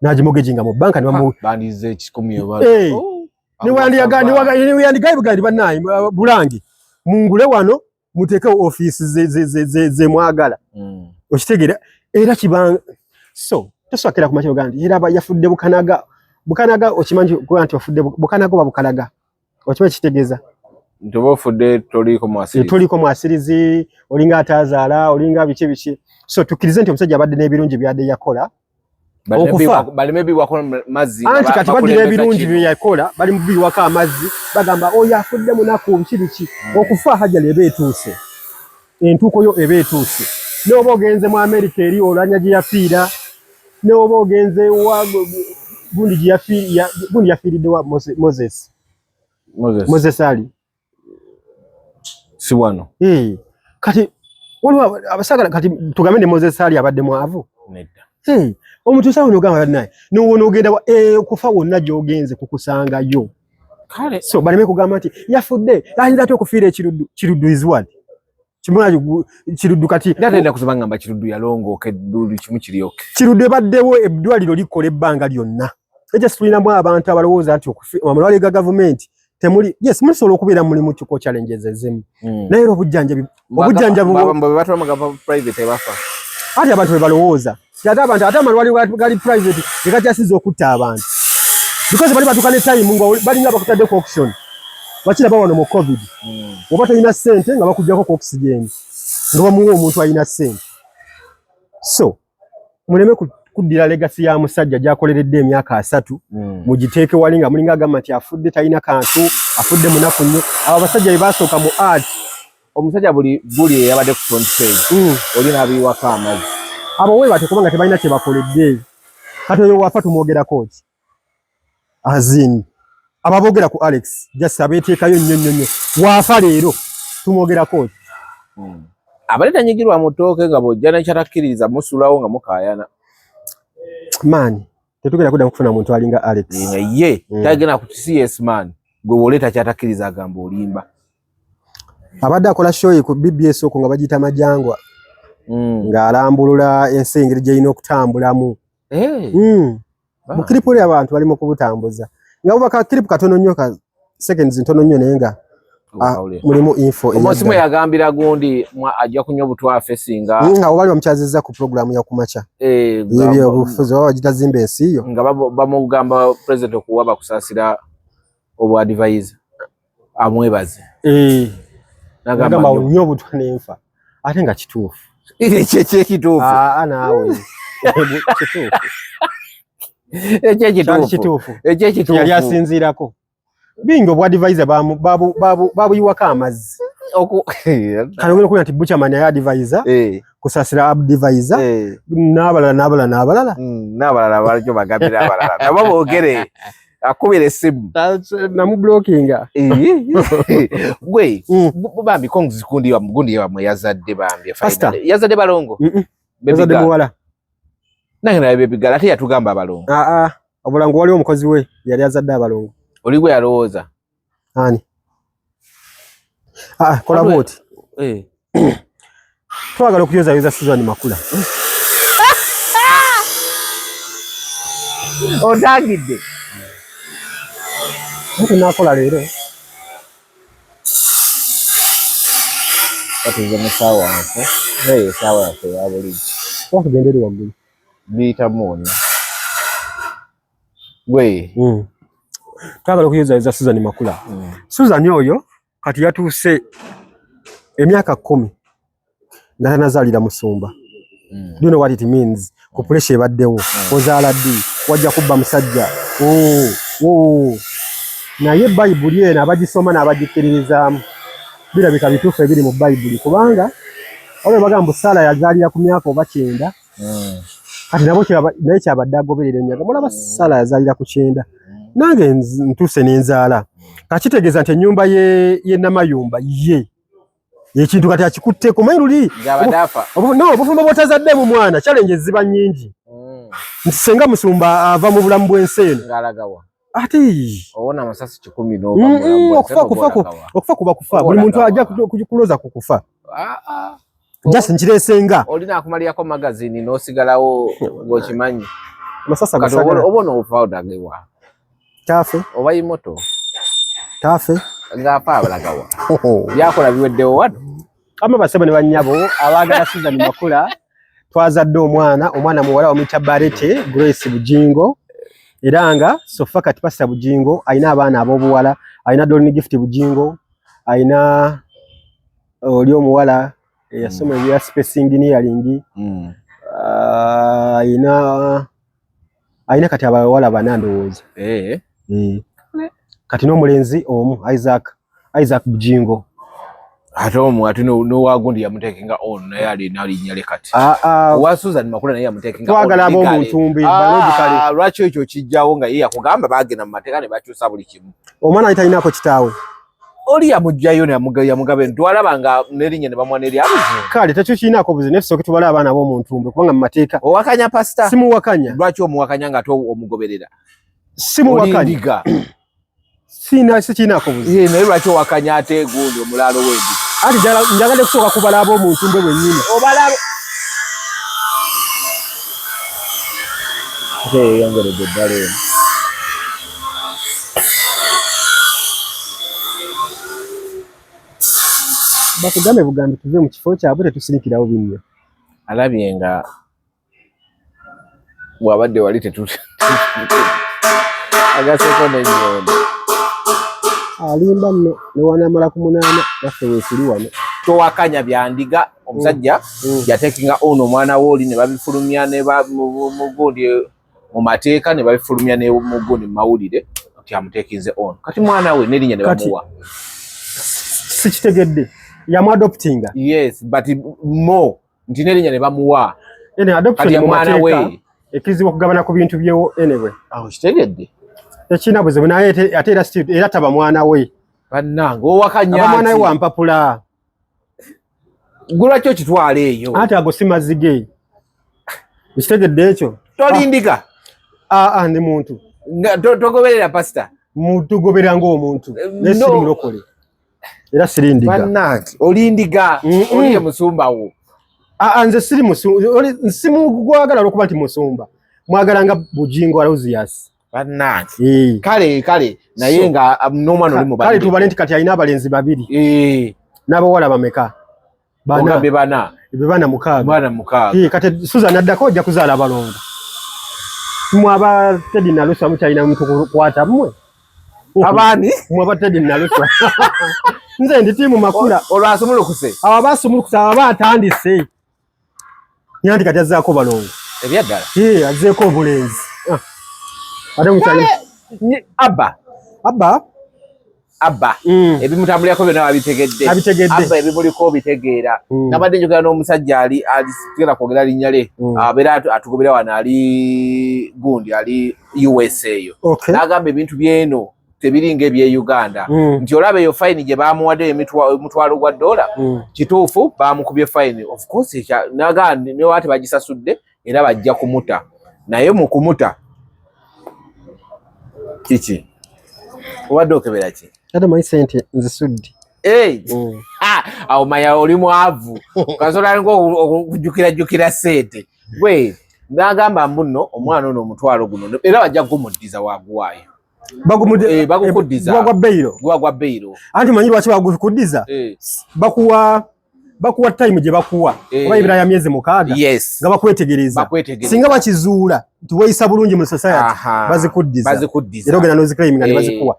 n'agimugejinga mu banka
bandize ekikumi
niwandigaibugandi bannayi Bulangi mungule wano muteeke ofiisi ze mwagala okitegeera era kibanga so toswakira ku makiro gandi era yafudde bukanaga okimanyi kwa anti wafudde bukanaga oba bukalaga okimanyi kitegeeza
ntobo fudde toliko
mwasirizi olinga atazaala olinga biki so tukirize nti omusajja abadde n'ebirungi byadde yakola okufa
bali maybe wakola mazzi
anti kati badde n'ebirungi bye yakola bali mubi waka amazzi bagamba yafudde munaku biki okufa hajja lebe etuuse entuuko yo ebe etuuse n'oba ogenze mu America eri olanya gye yafiira n'oba ogenze wa gundi yafiiridde wa Moses ali
si wano
kati waliwo abasagala kati tugambe ne Moses ali abadde mwavu
nedda
omuntu sawo n'ogamba naye n'owona ogenda okufa wonna gy'ogenze kukusangayo
kale
so baleme kugamba nti yafudde ayinza ate okufiira ekiruddu is what kiruddu kati
natenda kusaba ngamba kiruddu yalongooka eddulu kimu kiryoke
kiruddu ebaddewo eddwaliro likola ebbanga lyonna ekyo tulinamu abantu abalowooza nti amalwaliro ga gavumenti temuli yes musobola okubeera mulimu kiko challenges ezimu naye obujjanjabi
private bafa
ati abantu bebalowooza ate amalwaliro gali private gekakyasiza okutta abantu because bali batuka ne time nga balinga bakutaddeko oxygen bakiraba wano mu covid oba tolina ssente nga bakuggyako ku oxygen nga bamuwa omuntu alina ssente so muleme kuddira legacy ya musajja gyakoleredde emyaka 3 mugiteeke wali nga mulinga agamba nti afudde talina kantu afudde munaku nnyo abo abasajja bebasooka mu art
omusajja buli eyabadde ku front page olina abiwaka amazzi
abo we bate kubanga tebalina kye bakoledde kati oyo wafa tumwogerako ki azini ababogera ku Alex just abeteekayo nnyo wafa leero tumwogerako ki
abali tanyigirwa mutooke nga bojja nekyatakkiririza musulawo nga mukayana
man tetugenda kudda kufuna muntu alinga Alex
ye tagenda ku CS man gwe woleta kyatakkiriza agamba olimba
abadde akola show ku BBS okwo nga bagita majangwa ng'alambulula ensi engeri gy'erina okutambulamu mu kiripu oli abantu bali mu kubutambuza nga bubaka kiripu katono nnyo ka seconds ntono nnyo naye nga mulimu info
omusimu yagambira gundi ajja kunywa obutwafe singa
nga bali bamukyaziza ku programu ya kumaca ebyo obufuzi baba bagitazimba ensi yo
nga bamugamba president okuwa bakusaasira obu advisor amwebaze
nagamba onnyo obutwa n'enfa ate nga kituufu
ekituufu
naawe
ekituufu
yali asinziirako bingi obwa advisor babuyiwako amazzi kano gena okuba nti Buchaman yali advisor kusaasira advisor n'abalala
balyo bagambira abalala nabo boogere akubira essimu
namublokinga
gwe bambi kongs gundi yamwe yazadde bambi yazadde balongo
yazadde muwala
nange naye bebigala ate yatugamba abalongo
obulango waliwo omukozi we yali yazadde abalongo
oli gwe yalowooza
ani kola bwoti twagala okuyozayoza Susan Makula
otagidde
ate nakola leero
katuze musawa wange naye sawa yaffe yabulijjo
tugendere waggulu
biyita muwona gwe
twagala okuyozayoza Susan Makula Susan oyo kati yatuuse emyaka 10 nga tanazaalira musumba do you know what it means ku pressure ebaddewo ozaala ddi wajja kubba musajja naye bayibuli eno abagisoma n'abagikkiririzaamu birabika bituufu ebiri mu bayibuli kubanga olwo bagamba Saala yazaalira ku myaka oba 9 kati nabo naye kyabadde agoberera emyaka mulaba Saala yazaalira ku 9 nange ntuuse n'enzaala kakitegeeza nti ennyumba ye Namayumba ekintu kati akikutteko manyi luli obufumbo bwotazadde mu mwana challenge ziba nnyingi nti senga musumba ava mu bulamu bw'ensi eno ate
owona amasasi 10
okufa kuba kufa buli muntu ajja kuloza ku kufa just nkireesenga
olina akumalirako magazini n'osigalawo ng'okimanyi
amasasi
obona obufa odagewa
tafe
oba imoto
tafe
ng'apa abalagawa byakola biweddewo wano
ama basebo ne bannyabo abaagala Susan Makula twazadde omwana muwala omuyita Barete Grace Bujingo era nga sofa kati Pastor Bujingo alina abaana ab'obuwala, alina Dolly Gift Bujingo, alina oli omuwala eyasoma ebya space engineering, alina kati abawala bana ndowooza. Kati n'omulenzi omu Isaac Bujingo.
Ate n'owagundi yamutekinga on naye alina linnya kati. Owa Susan Makula naye yamutekinga on.
Twagala ab'omuntu mbi balogically.
Lwaki ekyo kijjawo nga ye yakugamba baagenda mu mateeka ne bakyusa buli kimu.
Omwana ali talinako kitaawe.
Oli yamugjayo yamugabe ntwalaba nga n'erinnya ne bamuwa n'eryabuzi.
Kale tekyo kirinako buzi nefe soke tubala abaana ab'omuntu mbi kubanga mu mateeka.
Owakanya pastor?
Simuwakanya.
Lwaki omuwakanya nga ate omugoberera?
Simuwakanya. Sikirinako buzi.
Naye lwaki owakanya ate gundi omulaalo w'endi?
Ati njagala kusooka kubala ab'omuntu mbi bwennyini.
Obala yeyongeredde eddala eno.
Bakugambe bugambi tuve mu kifo kyabwe tetusirikirawo binnyo.
Alabye nga bw'abadde wali agaseko n'ennyondo.
Alimba nno ne wanamala ku 8 naffe weekuli wano.
Towakanya byandiga omusajja yatekinga ono omwana w'oli ne babifulumya ne mugundi mu mateeka ne babifulumya ne mugundi mu mawulire nti amuteekinze ono. Kati mwana we n'erinnya ne bamuwa.
Sikitegedde. Yamu adoptinga.
Yes, but more nti n'erinnya ne bamuwa.
Ene adoption mu mateeka ekizibwa okugabana ku bintu byewo anyway.
Kitegedde.
Tekina buzibu naye ate era taba mwana we.
Bannange owakanya
mwana we wampapula.
Gulwaki okitwala eyo?
Ate ago si mazige. Kitegedde ekyo.
Tolindiga.
Ndi muntu.
Togoberera pastor.
Muntu goberera ng'omuntu. Nesiri mulokole. Era sirindiga.
Bannange olindiga. Oli musumba wo.
Nze siri musumba. Simugwagala lwokuba nti musumba. Mwagala nga Bujingo Alauzias.
Bannange. Kale naye nga n'omwana oli mu bali.
Kale tubale nti kati alina abalenzi 2. N'abawala bameka?
Bana.
Bana 6.
Bana 6.
Kati Susan addako ojja kuzaala balongo. Mwaba Teddy Naluswa mukyalina muntu kukwata mmwe.
Abaani?
Mwaba Teddy Naluswa. Nze ndi tiimu Makula.
Olwasumulukuse.
Abo basumulukuse abo batandise. Nyanti kati azzaako balongo.
Ebyaddala?
Azzeeko obulenzi. Ate mukyali. Abba.
Ebimutambulirako byonna babitegedde. Abba ebimuliko bitegeera. Nabadde njogera n'omusajja ali sigenda kwogera linnya lye. Abeera atugobera wano ali gundi ali USA eyo. N'agamba ebintu byeno tebiringa eby'e Uganda. Nti olaba eyo fayini gye baamuwadde $1,000 kituufu baamukubye fayini. Of course n'agamba ne waati bagisasudde era bajja kumuta. Naye mu kumuta kiki? Obadde okebera ki?
Ate manyi sente nzisudde.
Awo maya oli mwavu. Kasola okujjukira sente. Gwe n'agamba mbuno omwana ono omutwalo guno era bajja kumuddiza waaguwaayo. Bagukuddiza. Gwagwa Beiro.
Anti manyi lwaki bagukuddiza? Bakuwa time gye bakuwa. Oba ebira ya myezi 6 nga bakwetegereza. Singa bakizuula nti weeyisa bulungi mu society bazikuddiza. Era ogenda n'oziclaiminga ne bazikuwa.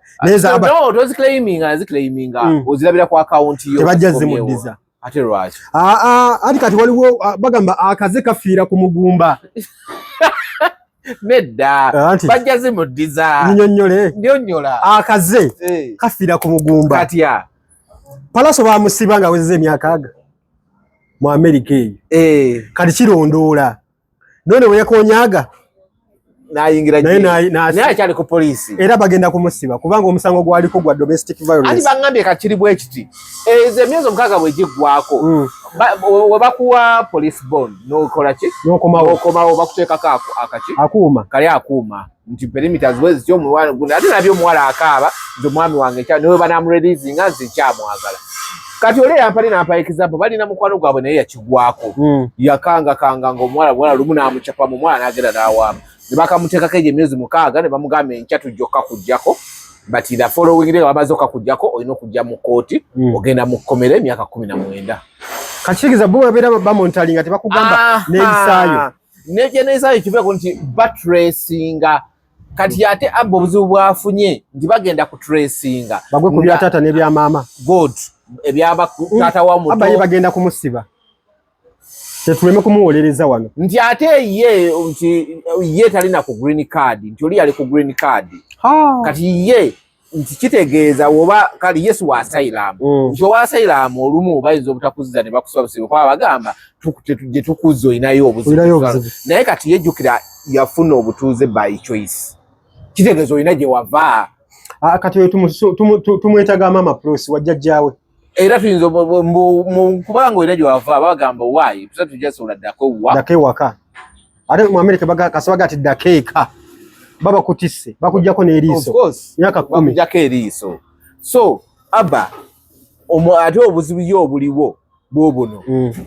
No, toziclaiminga. Ozirabira ku account yo.
Tebajja zimuddiza.
Ate lwaki?
Ati kati waliwo bagamba akaze kafiira ku mugumba.
Nedda. Bajja zimuddiza. Nnyonnyola.
Akaze kafiira ku mugumba.
Katya.
Palaso bamusiba nga awezezza emyaka 4 mu Amerika eyo. Kati kirondoola. None we yakonyaga
n'ayingira naye akyali ku poliisi.
Era bagenda kumusiba kubanga omusango gwaliko gwa domestic violence.
Ati bangambye kiri bwe kiti. Emyezi 6 bwe giggwako. We bakuwa police bond n'okola ki? N'okomawo bakuteekako akaki?
Akuuma.
Kali akuuma. Nti perimeters bwezi kyo omuwala guno ate nabyo omuwala akaaba nti omwami wange niwe banamureleasinga nze kyamwagala. Kati oli yampali nampa example balina mukwano gwabwe naye yakigwako. Yakanga ng'omuwala lumu n'amucapamu omwala n'agenda n'awamu. Ne bakamuteekako egyo emyezi 6 ne bamugamba enkya tujja okukujjako. But the following day bamaze okukujjako olina okujja mu kooti ogenda mu kkomera emyaka 19.
Kachiriza bo babera bamontalinga tebakugamba n'ebisaayo.
N'ebisaayo kivuga nti batracinga kati ate abo obuzibu bwafunye ndi bagenda ku tracinga.
Bagwe ku bya tata n'ebya mama.
God ebyaba tata wa muto.
Abaye bagenda kumusiba. Tetuleme kumuwolereza wano.
Nti ate ye talina ku green card. Nti oli ali ku green card. Kati ye nti kitegeeza oba kali Yesu wa asylum. Nti wa asylum olumu bayinza obutakuziza ne bakusaba busibe kwa bagamba tuje tukuzo inayo obuzibu. Naye kati yejjukira yafuna obutuuze by choice. Kitegeeza olina gye wava.
Kati tumwetaga mama Prosi wajjajjaawe.
Era tuyinza kubanga olina gye wava bagamba why tujjasobola
ddako ewaka. Ate mu America kasabaga ati dakeeka. Baba kutisse bakujjako n'eriiso.
Of course.
Myaka 10.
Bakujjako eriiso. So aba ate obuzibu yo obuliwo bwobuno.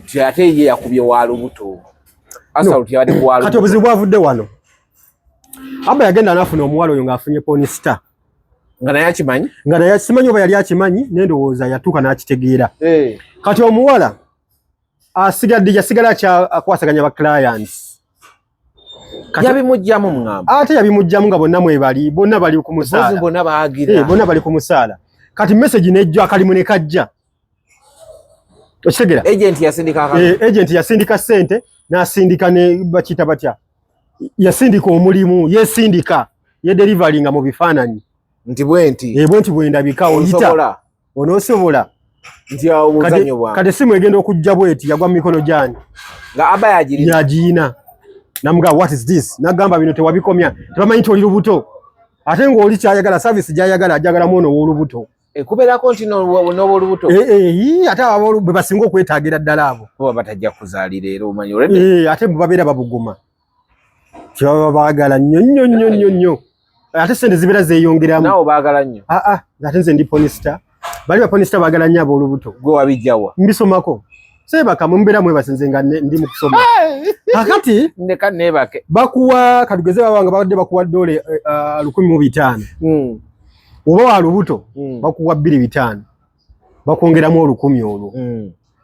Ti ate ye yakubye wa lubuto. Asa luti yabadde ku wa lubuto.
Kati obuzibu bwavudde wano. Aba yagenda n'afuna omuwala oyo ng'afunye porn star.
Nga naye akimanyi?
Nga naye simanyi oba yali akimanyi n'endowooza yatuuka n'akitegeera. Kati omuwala yasigala akwasaganya ba clients.
Yabimujjamu mungamba.
Ate yabimujjamu nga bonna bali ku musaala.
Bonna baagira.
Bonna bali ku musaala. Kati message nejjo akalimu ne kajja. Okitegera?
Agent yasindika akalimu.
Agent yasindika ssente n'asindika ne bakita batya. Yasindika omulimu, yesindika, delivering mu bifaananyi.
Nti bwenti.
Bwenti bwendabika oyita. Onosobola.
Nti obuzanyo bwa.
Kati simu egenda okujja bweti yagwa mu mikono gyani.
Nga aba
yagiina. Namuga what is this? Nagamba bino tewabikomya. Tebamanyi nti oli lubuto. Ate ng'oli kyayagala service gy'ayagala ajagala mwono w'olubuto.
Kubeerako nti n'obolubuto.
Ate abo bwe basinga okwetaagira ddala abo.
Bo batajja kuzaalira era omanyi olwedde.
Ate bwe babeera babuguma. Kyaba baagala nnyo. Ate sente zibeera zeeyongeramu.
Naawe baagala nnyo.
Ate nze ndi ponisita. Bali ba ponisita baagala nnyo ab'olubuto.
Gwe wabijjawa.
Mbisomako. Seebaka mubeera mwebasinze nga ndi mu kusoma. Kakati
ndeka neebake.
Bakuwa katugeze babanga babadde bakuwa $1,500. Oba wa lubuto bakuwa $2,500. Bakwongeramu $1,000 olwo.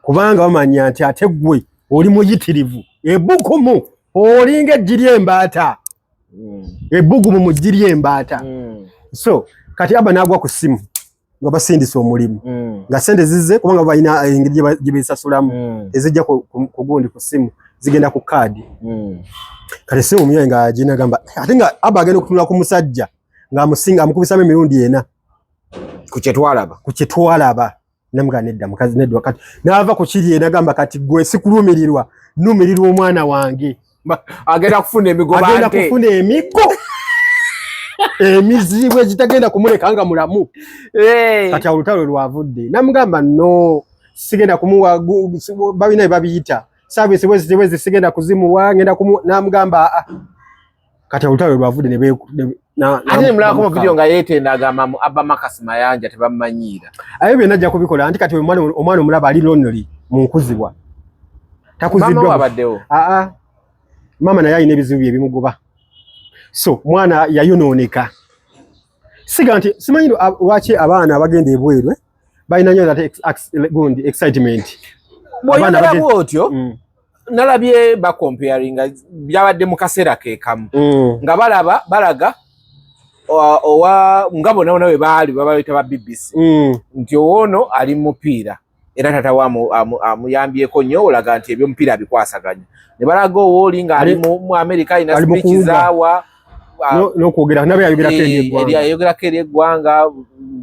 Kubanga bamanya nti ate gwe oli muyitirivu. Ebbugumu olinga eggi ly'embaata. Ebbugumu mu ggi ly'embaata. So kati aba n'agwa ku ssimu nga basindisa omulimu. Nga sente zizze kubanga balina engeri gye beesasulamu ezijja ku gundi ku ssimu zigenda ku kaadi. Kati ssimu omuyayi nga agina gamba ate nga aba agenda okutunula ku musajja ng'amusinga amukubisamu emirundi ena.
Ku kye twalaba. Namuga nedda mukazi nedda kati n'ava ku kiri ena gamba kati gwe sikulumirirwa numirirwa omwana wange. Agenda kufuna emigo bante.
Agenda kufuna emigo. Emizibu egitagenda kumuleka nga mulamu. Kati olutalo lwavudde. Namugamba no sigenda kumuwa babina babiyita. Service wezi sigenda kuzimuwa ngenda namugamba kati olutalo lwavudde ne
ate mulako mu video nga yetendaga Abba Makasi Mayanja tebamanyira.
Ayo byonna ajja kubikola anti kati omwana omulaba ali lonely mu nkuzibwa. Takuziddwa.
Mama wabaddewo.
Mama naye alina ebizibu bye bimugoba. So mwana yayonooneka. Siga nti simanyi lwaki abaana abagenda ebweru balina nnyo gundi excitement.
Bw'oyogera bw'otyo nalabye bakomparinga byabadde mu kaseera ke kamu nga balaga nga bonna bwe baali babayita ba BBC nti ono ali mu mupiira era tata amuyambyeko nnyo olaga nti ebyomupiira abikwasaganya. Ne balaga Owoli nga ali mu America alina speech zaawa
n'okwogera nabe
yayogerako eri eggwanga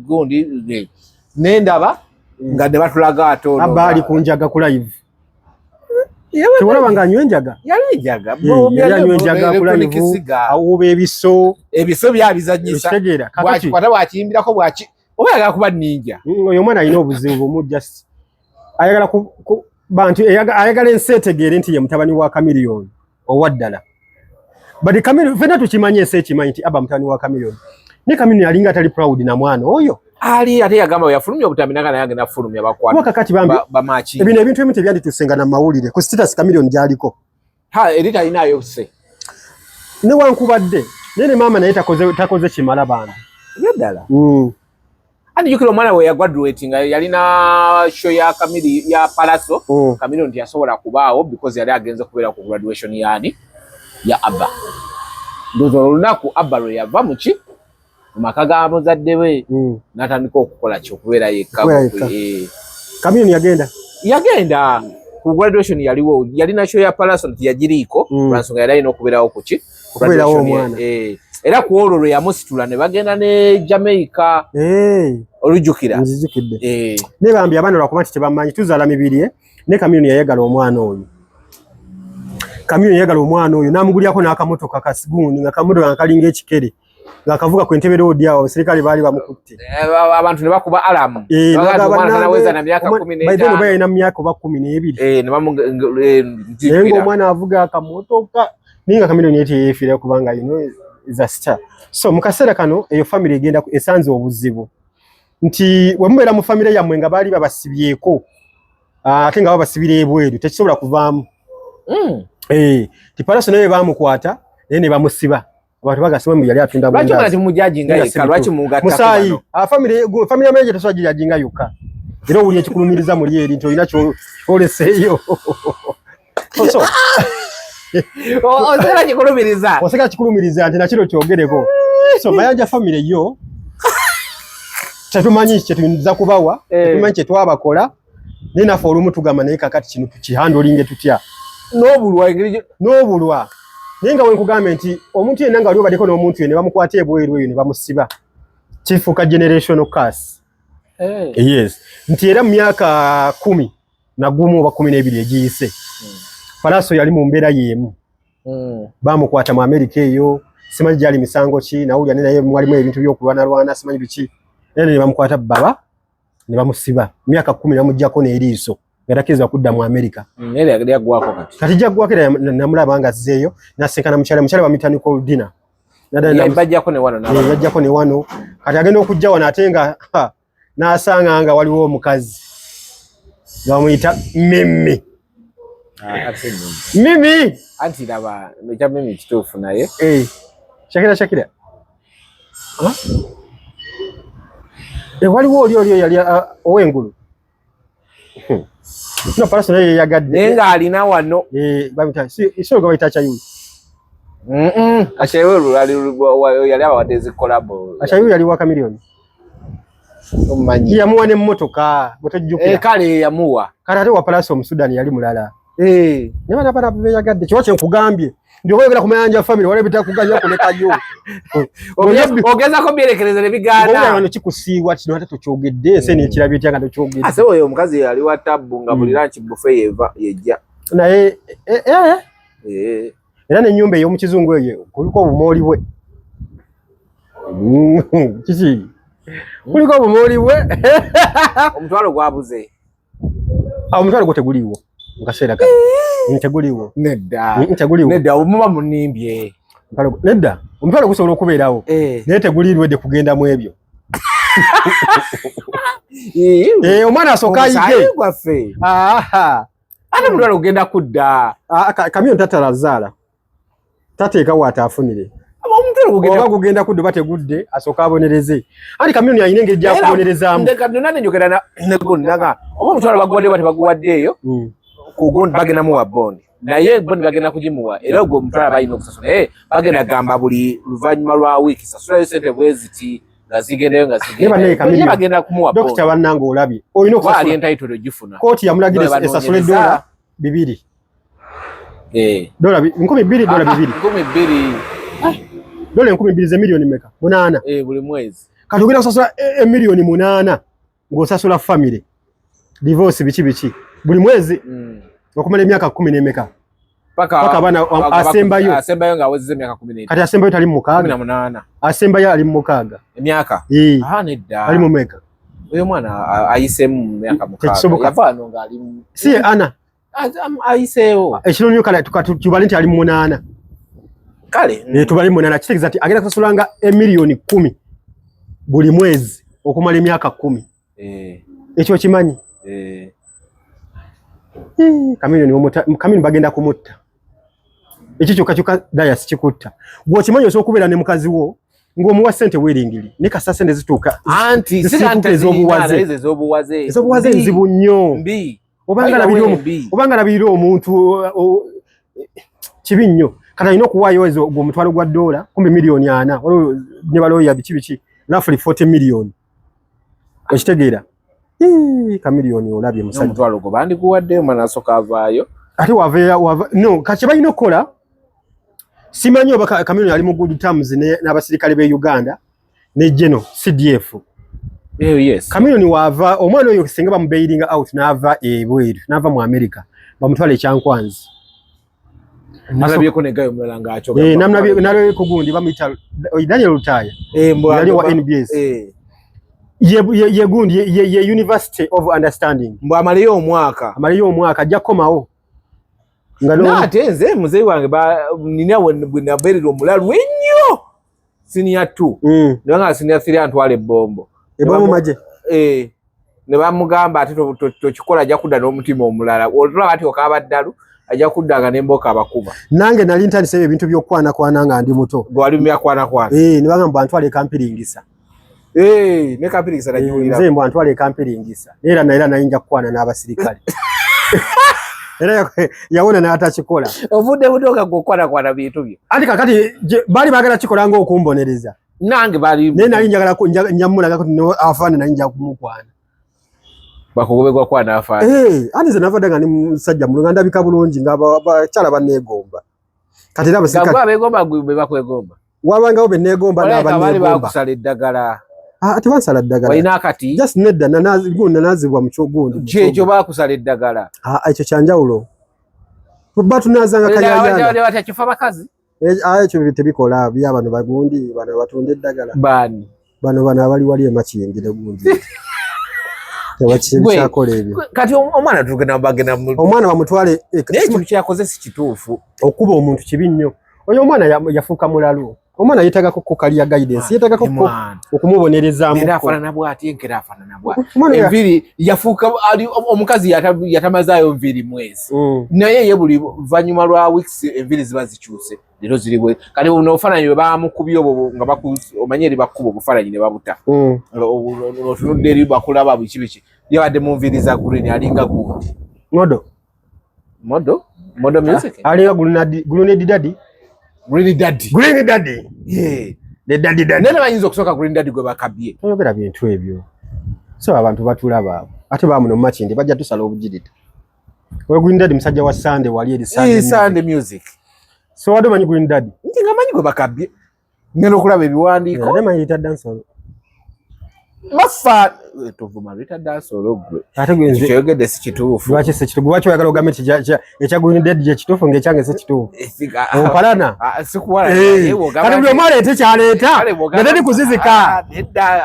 gundi nendaba nga ne batulaga atono
aba ali ku njaga ku live. Tewalaba nga anywa enjaga.
Yali enjaga.
Anywa enjaga ku live awuba ebiso
byabizanyisa. Bwakikwata bwakiyimbirako oba ayagala kuba ninja.
Oyo omwana alina obuzibu bumujja ayagala bantu ayagala ensi etegeere nti ye mutabani wa Chameleone owaddala. Badi Chameleone fena tukimanyi ensi ekimanyi nti aba mutabani wa Chameleone. Ne Chameleone alinga atali proud na mwana oyo.
Ali ate yagamba yafulumya obutambi naga na fulumya bakwata.
Kakati
bamachi.
Ebino ebintu ebimu tebyanditusenga na mawulire ku status Chameleone gyaliko.
Erita alinayo se.
Ne wankubadde nene mama naye takoze kimala bantu.
Yaddala. Andi jukiro mwana we ya graduating yalina show ya Kamili ya Palaso Kamili nti yasobola kubaawo because yali agenze kubera ku graduation yani ya Abba ndozo lunaku Abba lwe yava muki mumakaga muzadde we natandika okukola kyo kubera yekka
Kamili yagenda
ku graduation yalina show ya Palaso nti yagiriko lwansonga yali alina okubeerawo kuki
kuberawo omwana
era ku olwo lwe yamusitula ne bagenda ne Jamaica olujjukira
ne bambi abaana lwakuba nti tebamanyi tuzaala mibiri ne Kamili yayagala omwana oyo n'amugulyako n'akamotoka kasiguuni nga kamotoka kalinga ekikere nga kavuga ku ntebe road awo serikali baali bamukutte
abantu ne bakuba alamu omwana anaweza na miaka 15
baideno baye na miaka 12
ne bamu
ngo omwana avuga akamotoka ninga Kamili yeti yefira kubanga is a star. So mukasera kano eyo family egenda esanze obuzibu nti wemubeera mu family yammwe nga baali babasibyeko ate nga babasibira ebweru tekisobola kuvaamu ti Palaso naye bamukwata naye ne bamusiba abantu bagasiba mu yali atunda
bwandazi lwaki mu jaji nga yeka lwaki mu gatta
musayi family manager tesoji jaji nga yuka era uli ekikulumiriza muri eri nti olina kyoleseeyo so oseka kikulumiriza nti nakiro kyogereko so Mayanja family yo tetumanyi kyetuyinza kubawa tetumanyi kyetwabakola ninafe olumu tugamba naye kakati kino tukihandolinge tutya n'obulwa naye nga wenkugambe nti omuntu yenna nga wali obaddeko n'omuntu ye ne bamukwata ebweru eyo ne bamusiba kifuuka generational curse yes nti era mu myaka 10 na gumu oba 12 egiyise Palaso yali mu mbeera y'emu bamukwata mu America eyo simanyi gyali misango ki nawulya naye mwalimu ebintu by'okulwanalwana simanyi biki ne bamukwata baba ne bamusiba myaka 10 namuggyako n'eriiso yarakiza kudda mu America
nere yagwako
kati jaggwako namulaba nga azzeeyo nasekana mukyala bamitaniko dina
bajjako
ne wano kati agenda okujja wano ate nga n'asanga nga waliwo omukazi bamuyita Mimi
anti laba meja Mimi kituufu naye
Shakira waliwo oli yali owengulu no Palaso naye yagadde
nga alina wano
bamita iso go bayita Chayu
Achayu yali abawadde zikolabo
Achayu yali wa Kamilioni
omanyi
yamuwa ne mmotoka botojjukira
kale yamuwa
kale ate wa Palaso Omusudani yali mulala ne bana bana beyagadde kiwache nkugambye ndio boyogera ku Mayanja family wale bitakuganya kulekayo
ogeza ko byerekereza ne bigana
wano kikusiiwa kino ate tukyogedde ese ne kirabye tyanga tukyogedde
ase oyo omukazi yali wa tabu nga buli lunch buffet yejja
naye era ne nyumba eyo mu kizungu eyo kuliko obumooli bwe kiki kuliko obumooli bwe
omutwalo gwabuze
omutwalo gwoteguliwo nkaseera kati nteguliwo
nedda omuba munimbye
nedda omutwalo gusobola okubeerawo naye tegulirwedde kugenda mu ebyo omwana asooka ayige
ate omutwalo kugenda kudda
Kamilioni tatalazaala tateeka waataafunire oba gugenda kudde oba tegudde asooka abonereze anti Kamilioni alina engeri gyakubonerezaamu
oba omutwalo baguwadde oba tebaguwaddeeyo kugundi bagenda muwa bondi naye bondi bagenda kugimuwa era ogwo omutwalo balina okusasula bagenda gamba buli luvannyuma lwa wiiki sasulayo sente bweziti nga zigendayo nga bagenda kumuwa bondi
dokita bannanga olabye olina
okusasula entitled ogifuna
kooti yamulagira esasule $2 dola 2,200 dola 2,000 ze milioni meka 8
buli mwezi
kati ogenda kusasula milioni 8 ng'osasula family divorce biki buli mwezi okumala emyaka 10 n'emeka paka bana
asembayo nga awezze emyaka 10
kati asembayo tali mu 6 asembayo ali mu 6
emyaka nedda
ali mu meka
oyo mwana ayisemu myaka 6 yavano nga ali
si ana
ayiseewo
ekironyo kale tukatubali nti ali mu 8
kale
tubali mu 8 kitegeza ati agenda kusasulanga emilioni 10 buli mwezi okumala emyaka 10 ekyo kimanyi Kamilioni bagenda kumutta ekyo kyokka Dias kikutta bw'okimanyi osobola okubeera ne mukazi wo ng'omuwa ssente weeringiri ne kasa ssente zituuka
anti
zisibuka
ez'obuwaze
nzibu nnyo obanga labirira omuntu kibi nnyo kati alina okuwaayo ezo omutwalo gwa $1 kumbe miliyoni 4 waliwo ne balooya biki roughly 40 million okitegeera kamiliyoni olabye musajja
omutwalo gwo bandikuwadde omwana asooka avaayo
ate wava no kati balina okukola simanyi oba kamiliyoni ali mu good terms n'abasirikale b'e Uganda ne General CDF.
Yes.
Kamiliyoni wava omwana oyo singa bamubairinga out n'ava ebweru n'ava mu America bamutwala ekyankwanzi.
Nalabyeko ne gayo mulala ng'akyo.
Nalabye ku gundi bamuyita Daniel Lutaya. Yali wa NBS. Ye gundi ye University of Understanding.
Mbwa amaliyo omwaka ajja komawo. Ate nze muzeyi wange nina bwe nabeerera omulalu ennyo senior 2 nebanga senior 3 antwala ebbombo
maje
ne bamugamba ate tokikola ajja kudda n'omutima omulala olulaba ati okaaba ddalu ajja kuddanga n'emboka abakuba
nange nali ntandisa ebintu by'okukwana nga ndi muto
gwali mu byakwana
ne bagamba antwala ekampiringisa
ne kampiringisa nanyulira
nze mbw antwala ekampiringisa era nayinja kukwana n'abasirikale era yawona n'atakikola
ovudde butoka gukwana bintu byo
anti kakati bali bagala kikola ng'okumbonereza
nange bali
naye nali njagala njamulaga kuti afaanana nja kumukwana
bakugobegwa kwana afaana
anti ze navadde nga ni musajja mulunga ndabika bulungi ng'abakyala banneegomba kati era abasirikale
begomba gwe bakwegomba
wabangawo be neegomba
n'abanneegomba bakusala eddagala
tebansala ddagala
walina akati
just nedda nanazibwa mu kyogundi
kyekyo bakusala eddagala
ekyo kyanjawulo batunazanga
kayayana kifa bakazi
ekyo tebikola bya bano bagundi bano batunda eddagala bano abali wali emakiyengere gundi tebakyakola ebyo
kati omwana tugenda
omwana bamutwale
naye ekintu kyakoze si kituufu
okuba omuntu kibi nnyo oyo omwana yafuuka mulalu omwana yeetagako kukalya guidance yeetagako okumubonerezaamu
era afaanana bw'ati enkera afaanana bw'ati enviri yafuuka omukazi yatamazaayo nviri mwezi naye ye buli luvannyuma lwa weeks enviri ziba zikyuse leero ziri bwe kati n'obufaananyi bwe bamukubye obwo nga omanye eri bakuba obufaananyi ne babuta otunudde eri bakulaba biki yabadde mu nviri za green alinga gundi modo music
alinga Green Daddy
Green Daddy.
Yeah. The Daddy.
Nene bayinza okusooka Green Daddy gwe bakabye.
Toyogera bintu ebyo. So abantu batulaba. Ate bamuno makindi bajja tusala obujirita. Oyo Green Daddy musajja wa Sunday wali eri
Sunday music.
So wado manyi Green Daddy.
Nga manyi gwe bakabye. Ngeno okulaba ebiwandiiko.
Ate manyi lita dancehall.
Mafa tuvuma lita dancehall gwe.
Ate gwenze
kyogedde si kituufu.
Lwaki si kituufu? Lwaki oyagala ogambe ekya Green Daddy gye kituufu ng'ekyange si kituufu? Opalana?
Sikuwala.
Kati buli omu aleeta kyaleeta. Nga kuzizika.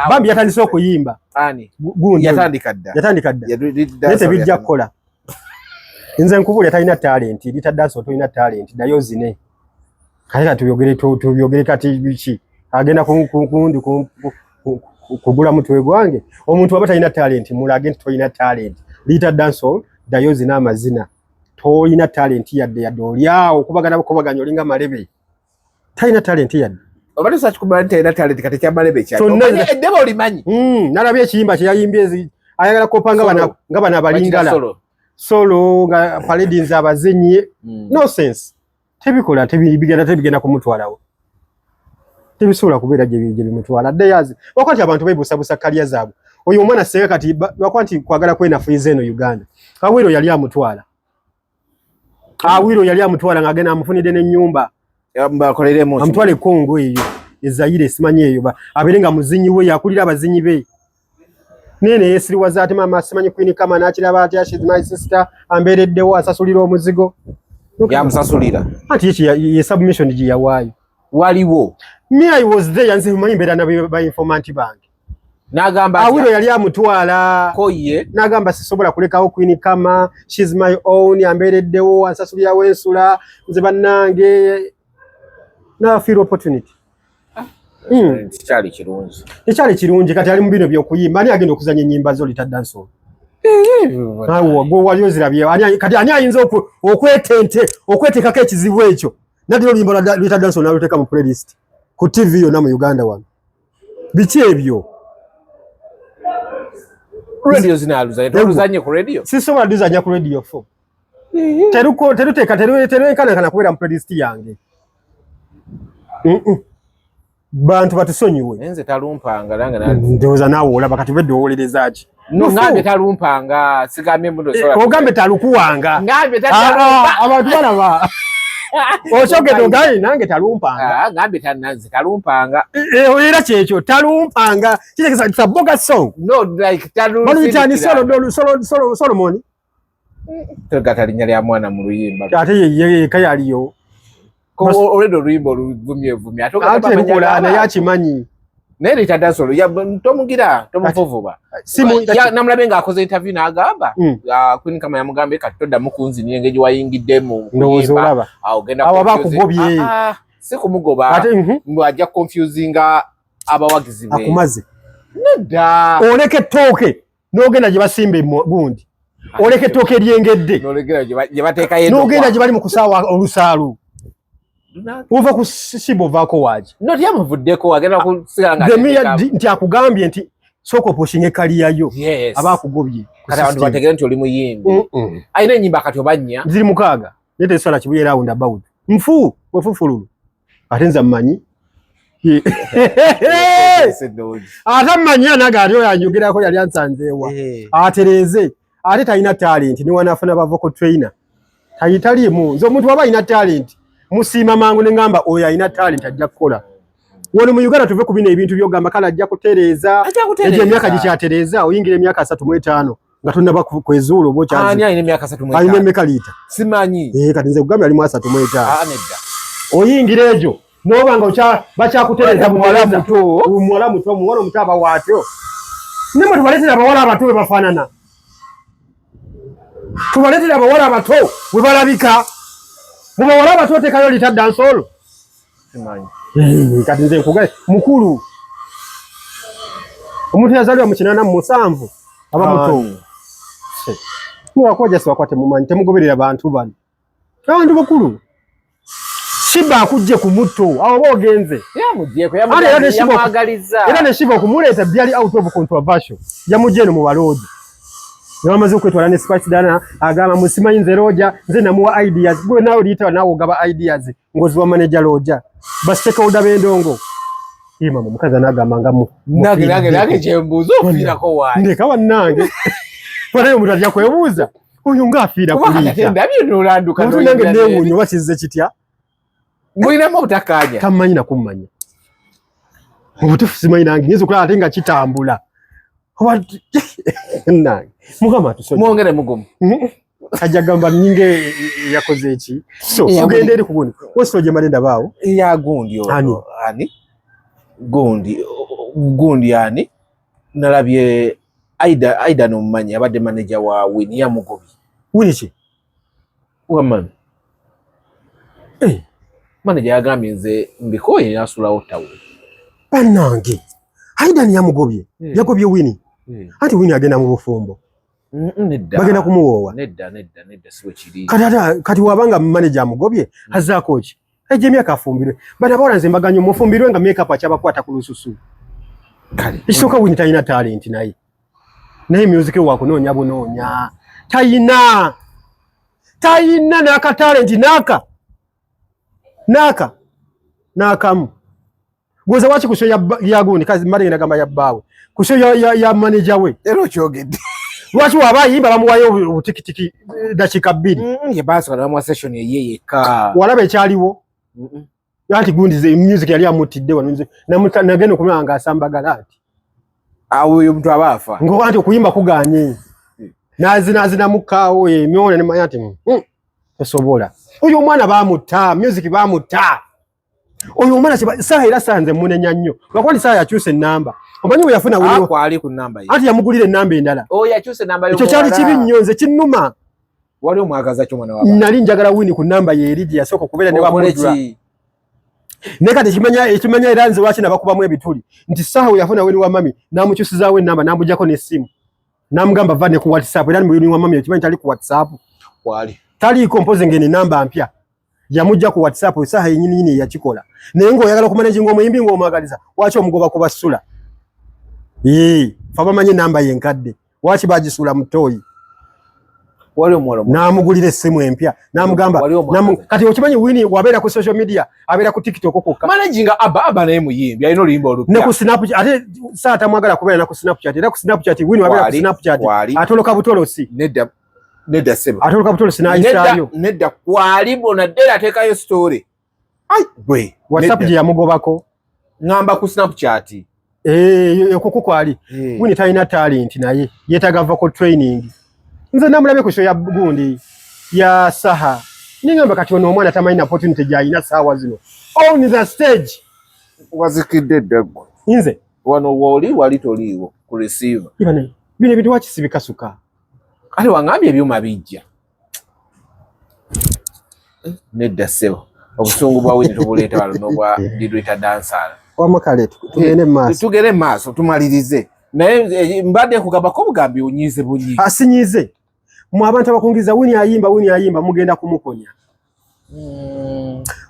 Bambi yatandise okuyimba.
Ani?
Gundi.
Yatandika dda.
Naye tebijja kukola. Nze nkubulya talina talenti. Lita dancehall tolina talenti. Nayo zine. Kale tubyogere kati biki? Agenda kundi kugula mutwe gwange omuntu aba talina talent mulage nti toyina talent lita dancehall dayo zina amazina toyina talent yadde olyawo okubaganya olinga malebe talina talent yadde
obadde sachi kubala nti alina talent kati kyamalebe kyalo eddeba olimanyi
nalabye ekiyimba kye yayimbye ayagala kopanga nga bana abalingala solo nga paladins abazinyi no sense tebikola tebigenda kumutwalawo tebisula kubeera gye bimutwala ddeyazi wakati abantu beebusabusa kalya zaabwe oyo omwana senga kati wakwanti kwagala kwenafuyiza eno Uganda Awiro yali amutwala ng'agenda amufunidde n'ennyumba amutwale Kongo eyo Zaire simanyi eyo abeere nga muzinyi we yakulira abazinyi be nene yeesiriwaza ate maama simanyi Queen Kama n'akiraba atya she's my sister ambeereddewo asasulira omuzigo
yamusasulira
anti ye submission gye yawaayo
waliwo
me I was there nze mmanyi mbeera na ba informant bange
n'agamba
Awiro yali amutwala
koye
n'agamba sisobola kulekawo Queen Kama she's my own ambeereddewo ansasulirawo ensula nze bannange na feel opportunity Ekyali kirungi kati ali mu bino by'okuyimba ani agenda okuzanya ennyimba zo lita dancehall gwe wali ozirabye kati ani ayinza okweteekako ekizibu ekyo naddala oluyimba lita dancehall n'aluteeka mu playlist ku TV yonna mu Uganda wano. Biki ebyo?
Radio zinaaluza toluzanye ku radio.
Sisobola duzanya ku radio fo. Teruteeka teruenkana kubeera mu playlist yange. Bantu batusonyiwe.
Enze talumpanga nange nange.
Ndowooza naawe olaba kati bedde owolereza ki?
No ngambe talumpanga sigambye mbuno sola.
Ogambe talukuwanga.
Ngambe talumpa.
Abantu balaba. Oshoke togai nange talumpanga.
Ngambe tananzi talumpanga.
Era kyekyo talumpanga. Kitegeza it's a bogus song.
No like talu.
Baluyitani Solomon.
Tegata linya lya mwana mu luyimba.
Ate ye kayaliyo.
Ko already oluyimba oluvumye atoka
bamanyi na yakimanyi.
Neri tadansolo ya tomugira tomuvuvuba. Ya namulabe nga akoze interview n'agamba Queen kama yamugambe katoda mukunzi niye ngeji wayingiddemu.
Ndowooza olaba.
Ogenda
abo bakugobye.
Si kumugoba. Ate ajja confusinga abawagizi be.
Akumaze.
Nedda.
Oleke toke n'ogenda gye basimbe gundi. Oleke toke lyengedde.
N'olegera gye bateeka yendo.
N'ogenda gye bali mu kusaawa olusaalu. Uva ku sibo vako waje.
No yamuvuddeko agenda kusigala nga.
Demia nti akugambye nti soko poshinge kaliya yo.
Yes.
Abakugobye.
Kati abantu bategera nti oli muyimbi. Ayina enyimba kati obanya.
Ziri mukaaga. Nete swala kibuye round about. Mfu wefufululu. Atenza mmanyi. Atammanyi anaga aliyo yanyogerako yali ansanzeewa. Atereze. Ate talina talent ni wanafuna ba vocal trainer. Tayitalimu. Nzo omuntu waba ina talent. Musima mangu nengamba oyo alina talent ajja kukola. Wano mu Uganda tuve ku bino ebintu byogamba kala ajja kutereeza. Eje emyaka gikyatereeza oyingire emyaka 35 nga tonnaba kwezuulo obo kyazi.
Ani alina emyaka 35?
Alina emeka liita.
Simanyi.
Kati nze kugambye ali mu 35.
Nedda.
Oyingire ejo nobanga bakyakutereeza muwala muto muwala omutaba waatyo. Nemwe tubaletera abawala abato we bafaanana. Tubaletera abawala abato we balabika. Muba wala batote kayo litadda nsolo.
Simanyi.
Kati nze nkugaye mukulu. Omuntu yazaliwa mu 87 aba muto. Mwakoja siwakwate mumanyi temugoberera abantu bano. Abantu bakulu. Shiba akujje ku muto awo bogenze.
Yamujjeko yamwagaliza.
Era ne Shiba okumuleta byali out of controversial. Yamujjeno mu balodi. Namaze okwetwala ne Spice Dana agamba musimanyi nze Roja nze namuwa ideas gwe nawe liita nawe ogaba ideas ngozi wa manager Roja basi stakeholder bendongo mama mukazi anagamba ngamu
nage kyembuzo ofirako wayi
ndeka wannange wanayo omuntu ajja kwebuuza oyo ng'afiira kuliita
ndabyo nolanduka
omuntu nange newuunyo bakizze kitya
mulinamu obutakanya
tamanyi nakummanya obutuufu simanyi nange nyinza okulaba ate nga kitambula nange mugama tusonye
mwongere mugumu
ajja gamba ninge yakoze eki so ugende eri kugundi wositoje malenda baawo
ya gundi ani gundi ani nalabye Aida nomumanyi abadde manager wa Winnie ya Mugobi
Winnie ki
waman manager yagambye nze mbikoye yasulawo tawe
bannange Aida ni yamugobye yagobye Winnie ati Winnie agenda mu bufumbo
nedda
bagenda kumuwoowa
nedda siwe kiri
kati wabanga manager amugobye azaako ki eje emyaka afumbirwe bana bawala nze mbaganyo mufumbirwe nga makeup akyabakwata ku lususu kale ishoka Winnie talina talent naye music wakunoonya bunoonya talina n'aka talent nakamu gwoza waki kusho ya gundi kazi mali ngamba ya bawe kusho ya manager we
ero kyogedde
lwaki waba yimba bamuwayo obutikitiki dakika 2
ye basi kana mu session yeyeka
walaba ekyaliwo ati gundi ze music yali amutidde wano nagenda okumanga asambagala ati
awo uyo mtu abafa
ngo anti okuyimba kuganye nazina mukaawo emyona ne mayati tosobola oyo omwana bamutta music bamutta oyo omwana saa era sanze munenya nnyo lwakwani saa yakyuse ennamba omanyi we yafuna wino
akwali ku namba ye
anti yamugulira ennamba endala
yakyuse namba yo
ekyo kyali kibi nnyo nze kinnuma
wali omwagaza kyo mwana waba
nali njagala Winnie ku namba ye eri yasooka okubeera ne bamudra ne kati ekimanya era nze lwaki nabakubamu ebituli nti saa we yafuna Winnie wa mami namukyusizaawo ennamba namujjako n'essimu namugamba vane ku WhatsApp era Winnie wa mami ekimanyi tali ku WhatsApp
wali
taliiko mpoze ngene namba mpya yamujja ku WhatsApp esaha yennyini yakikola naye ng'oyagala okumanejinga omuyimbi ng'omwagaliza waki omugoba ku basula fa bamanyi namba yenkadde waki bagisuula mu ttooyi n'amugulira essimu empya n'amugamba kati okimanyi Winnie wabeera ku social media abeera ku TikTok kokka
managing aba naye muyimbi alina oluyimba olupya
ne ku Snapchat ate saa tamwagala kubeera na ku Snapchat era ku Snapchat Winnie wabeera ku Snapchat atoloka butolosi
nedda sebo
atoloka butolosi n'ayisaayo
nedda kwali bona ddala ateekayo story gwe
WhatsApp gye yamugobako
ngamba ku Snapchat
okwo kwali Winnie talina talent naye yeetaaga vocal training nze namulabe ku show ya gundi ya Saha ningamba kati ono omwana tamanyi na opportunity gy'alina saawa zino on the stage
wazikidde ddaggo
nze
wano wali toliiwo ku receiver
bino ebintu wakisibikasuka
kale wangambye ebyuma bijja nedda ssebo obusungu bwa Winnie tubuleeta wano n'obwa Didrita Dansala
wamakale tugende
maaso tumalirize naye mbadde nkugambako obugambi onyiize bunyi
asinyize mu abantu abakungiriza Winnie ayimba mugenda kumukonya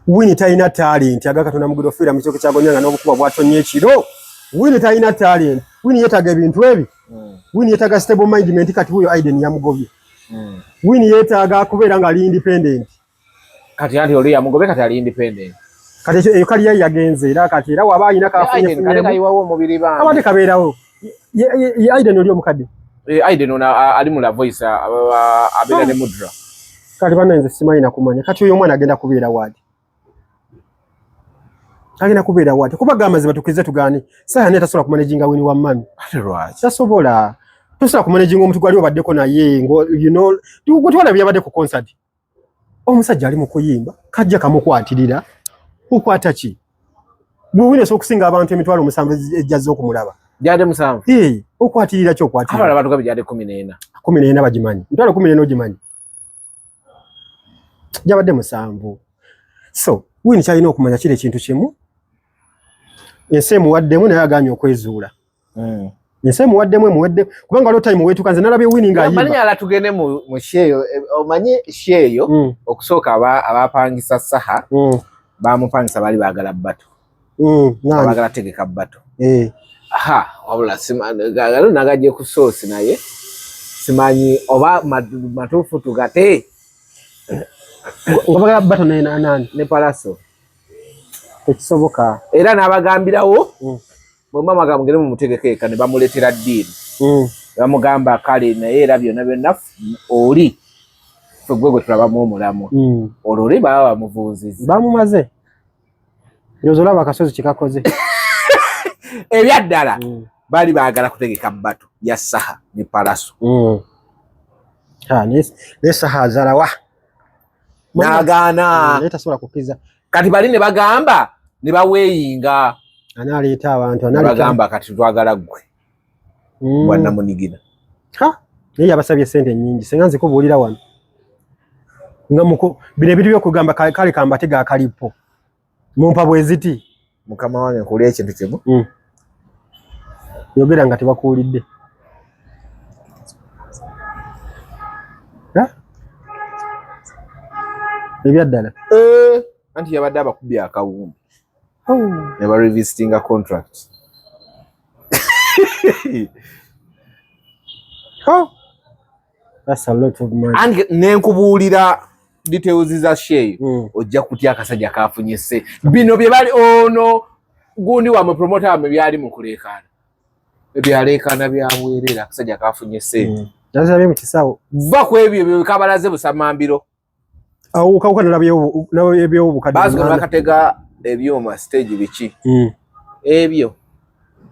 Winnie talina talent aga Katonda mugiro fiira mu kyoke kyagonyanga n'obukuba bwatonye ekiro Winnie talina talent Winnie yeetaaga ebintu ebi Winnie yeetaaga stable mindment kati huyo Aiden yamugobye Winnie yeetaaga kubeera nga ali independent
kati oli yamugobye kati ali independent
kati eyo kali yagenze era kati era waba ayina kafunye
kale kayiwawo omubiri bambi
abadde kabeerawo Aiden oli omukadde
Aiden ona ali mu La Voice abeera ne Mudra
kati bananze simanyi nakumanya kati oyo omwana agenda kubeera wadi kuba gamaziba tukize tugani Saha ne tasobola kumanejinga Winnie wa mami tasobola tosobola kumanejinga omuntu gwali obaddeko naye twalabye abadde ku concert omusajja ali mu kuyimba kajja kamukwatirira ukwata ki Winnie okusinga abantu emitwalo 7 ejjaza okumulaba
jade 7
okwatirira kyo kwatirira
abala batugabe jade 14
bagimanyi mitwalo 14 ogimanyi jabadde 7 so Winnie kyalina okumanya kiri ekintu kimu ensi emuwaddemu naye aganye okwezuula ensi emuwaddemu emuwedde kubanga lo time wetuka nze nalabye Winnie ng'ayimba
manyi ala tugende mu sheeyo omanye sheeyo okusooka abapangisa Saha bamupangisa bali baagala bato baagala tegeka bato wabula galo nagajje ku source naye simanyi oba matuufu tugate
obagala bato nani
ne Palaso
tekisoboka
era n'abagambirawo bwemba magambo ngere mu mutegekeka ne bamuleetera ddiini bamugamba kale naye era byonna oli ffe gwe tulabamu omulamu olwo oli baba bamuvuuzizi
bamumaze erozo olaba akasozi kikakoze
ebyaddala bali baagala kutegeka bato ya Saha ne Palaso
ne Saha azalawa
n'agaana
tasobola kukiza
kati bali ne bagamba ne baweeyinga
anaaleeta abantu
bagamba kati twagala ggwe bwanna munigina
naye yabasabye sente nnyingi senga nze kubuulira wano nga bino ebintu byokugamba kale kambate gaakalipo mumpa bweziti
mukama wange nkuulira ekintu kimu
yogera nga tebakuwulidde ebyaddala
anti yabadde abakubye akawumbi ne ba revisitinga contract
that's a lot of money
and nenkubuulira details za share ojja kutya akasajja kafunye se bino bye bali ono gundi wa mu promoter ame byali mu kuleekana ebyaleekana byabwerera akasajja kafunye se
nazabe mu kisawo
va ku ebyo byo kabalaze busamambiro
awo kawuka nabyo obukadde
bazi ko bakatega ebyoma stage biki ebyo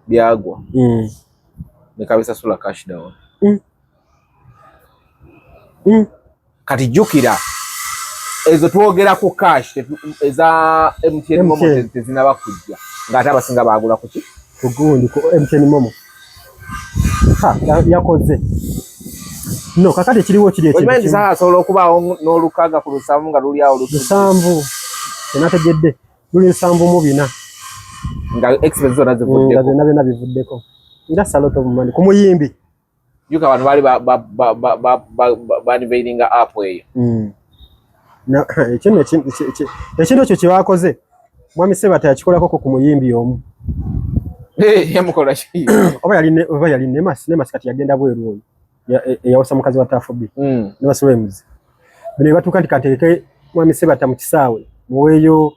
byagwa ne kabisa sula cash down kati jukira ezo twogera ku cash eza MTN Momo tezinaba kujja ngate abasinga bagula kuki
kugundi ku MTN Momo yakoze no kakati kiriwo kiri ekyo
omanyi saa solo okuba n'olukaga ku lusambu nga luli awo
lusambu tenategedde luli nsambu mu bina
nga expense zona zivuddeko
nga byonna bivuddeko nga saloto omumani ku muyimbi
yuka abantu bali banveilinga app eyo
na ekintu ekyo kyebakoze mwami Sebata yakikolako ku muyimbi omu
yamukola ki
oba yali Nemas kati yagenda bweru oyo yawasa mukazi wa Tafobi Nemas Rems bino batuuka nti kateeke mwami Sebata mu kisaawe muweeyo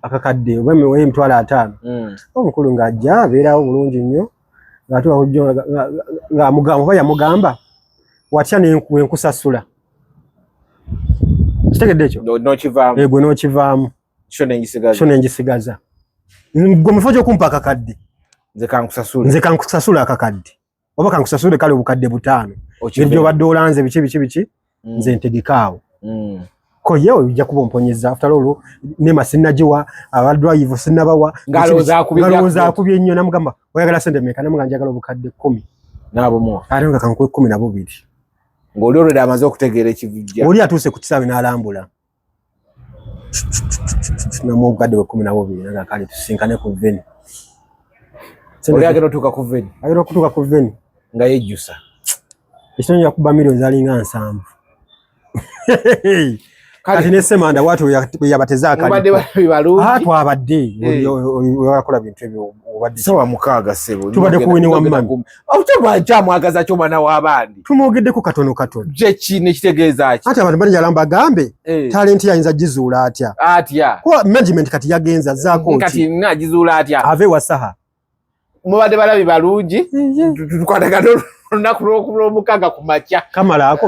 akakadde oba muweeyo $5,000 omukulu ng'ajja abeerawo bulungi nnyo ng'atuuka kujjo ng'amugamba yamugamba watya wenkusasula kitegedde ekyo gwe n'okivaamu kyo n'engisigaza gwe mufo gy'okumpa akakadde nze kankusasula akakadde oba kankusasule kale obukadde 5 ebyo badde olanze biki nze ntegekaawo ko yewe bijja kuba mponyeza after all nema sinnajiwa abadrive sinnabawa ngalowooza akubye nnyo namugamba oyagala sente meka namugamba njagala obukadde 10
n'abumu
ate nga kankuwe 12
ng'oli olwedde amaze okutegeera ekivujja
oli atuuse ku kisaawe n'alambula namu obukadde 12 nga kale tusinkane ku veni
oli agenda otuuka ku veni
agenda okutuuka ku veni
nga yejjusa
ekitone yakuba milioni zalinga 7 kati ne Semanda watu yabateza akali hatu abadde yakola bintu ebyo obadde
sawa 6 sebo
tubadde kuwini wa mami
awutaba kyamwagaza kyo mwana w'abandi
tumwogedde ku katono
je kine kitegeeza ki
ate abantu bali jalamba gambe talent yayinza gizuula atya kwa management kati yagenza zaako
kati nagizuula atya
ave wasaha
mubadde balabi balungi tukwatagana olunaku lw'omukaaga ku makya kamala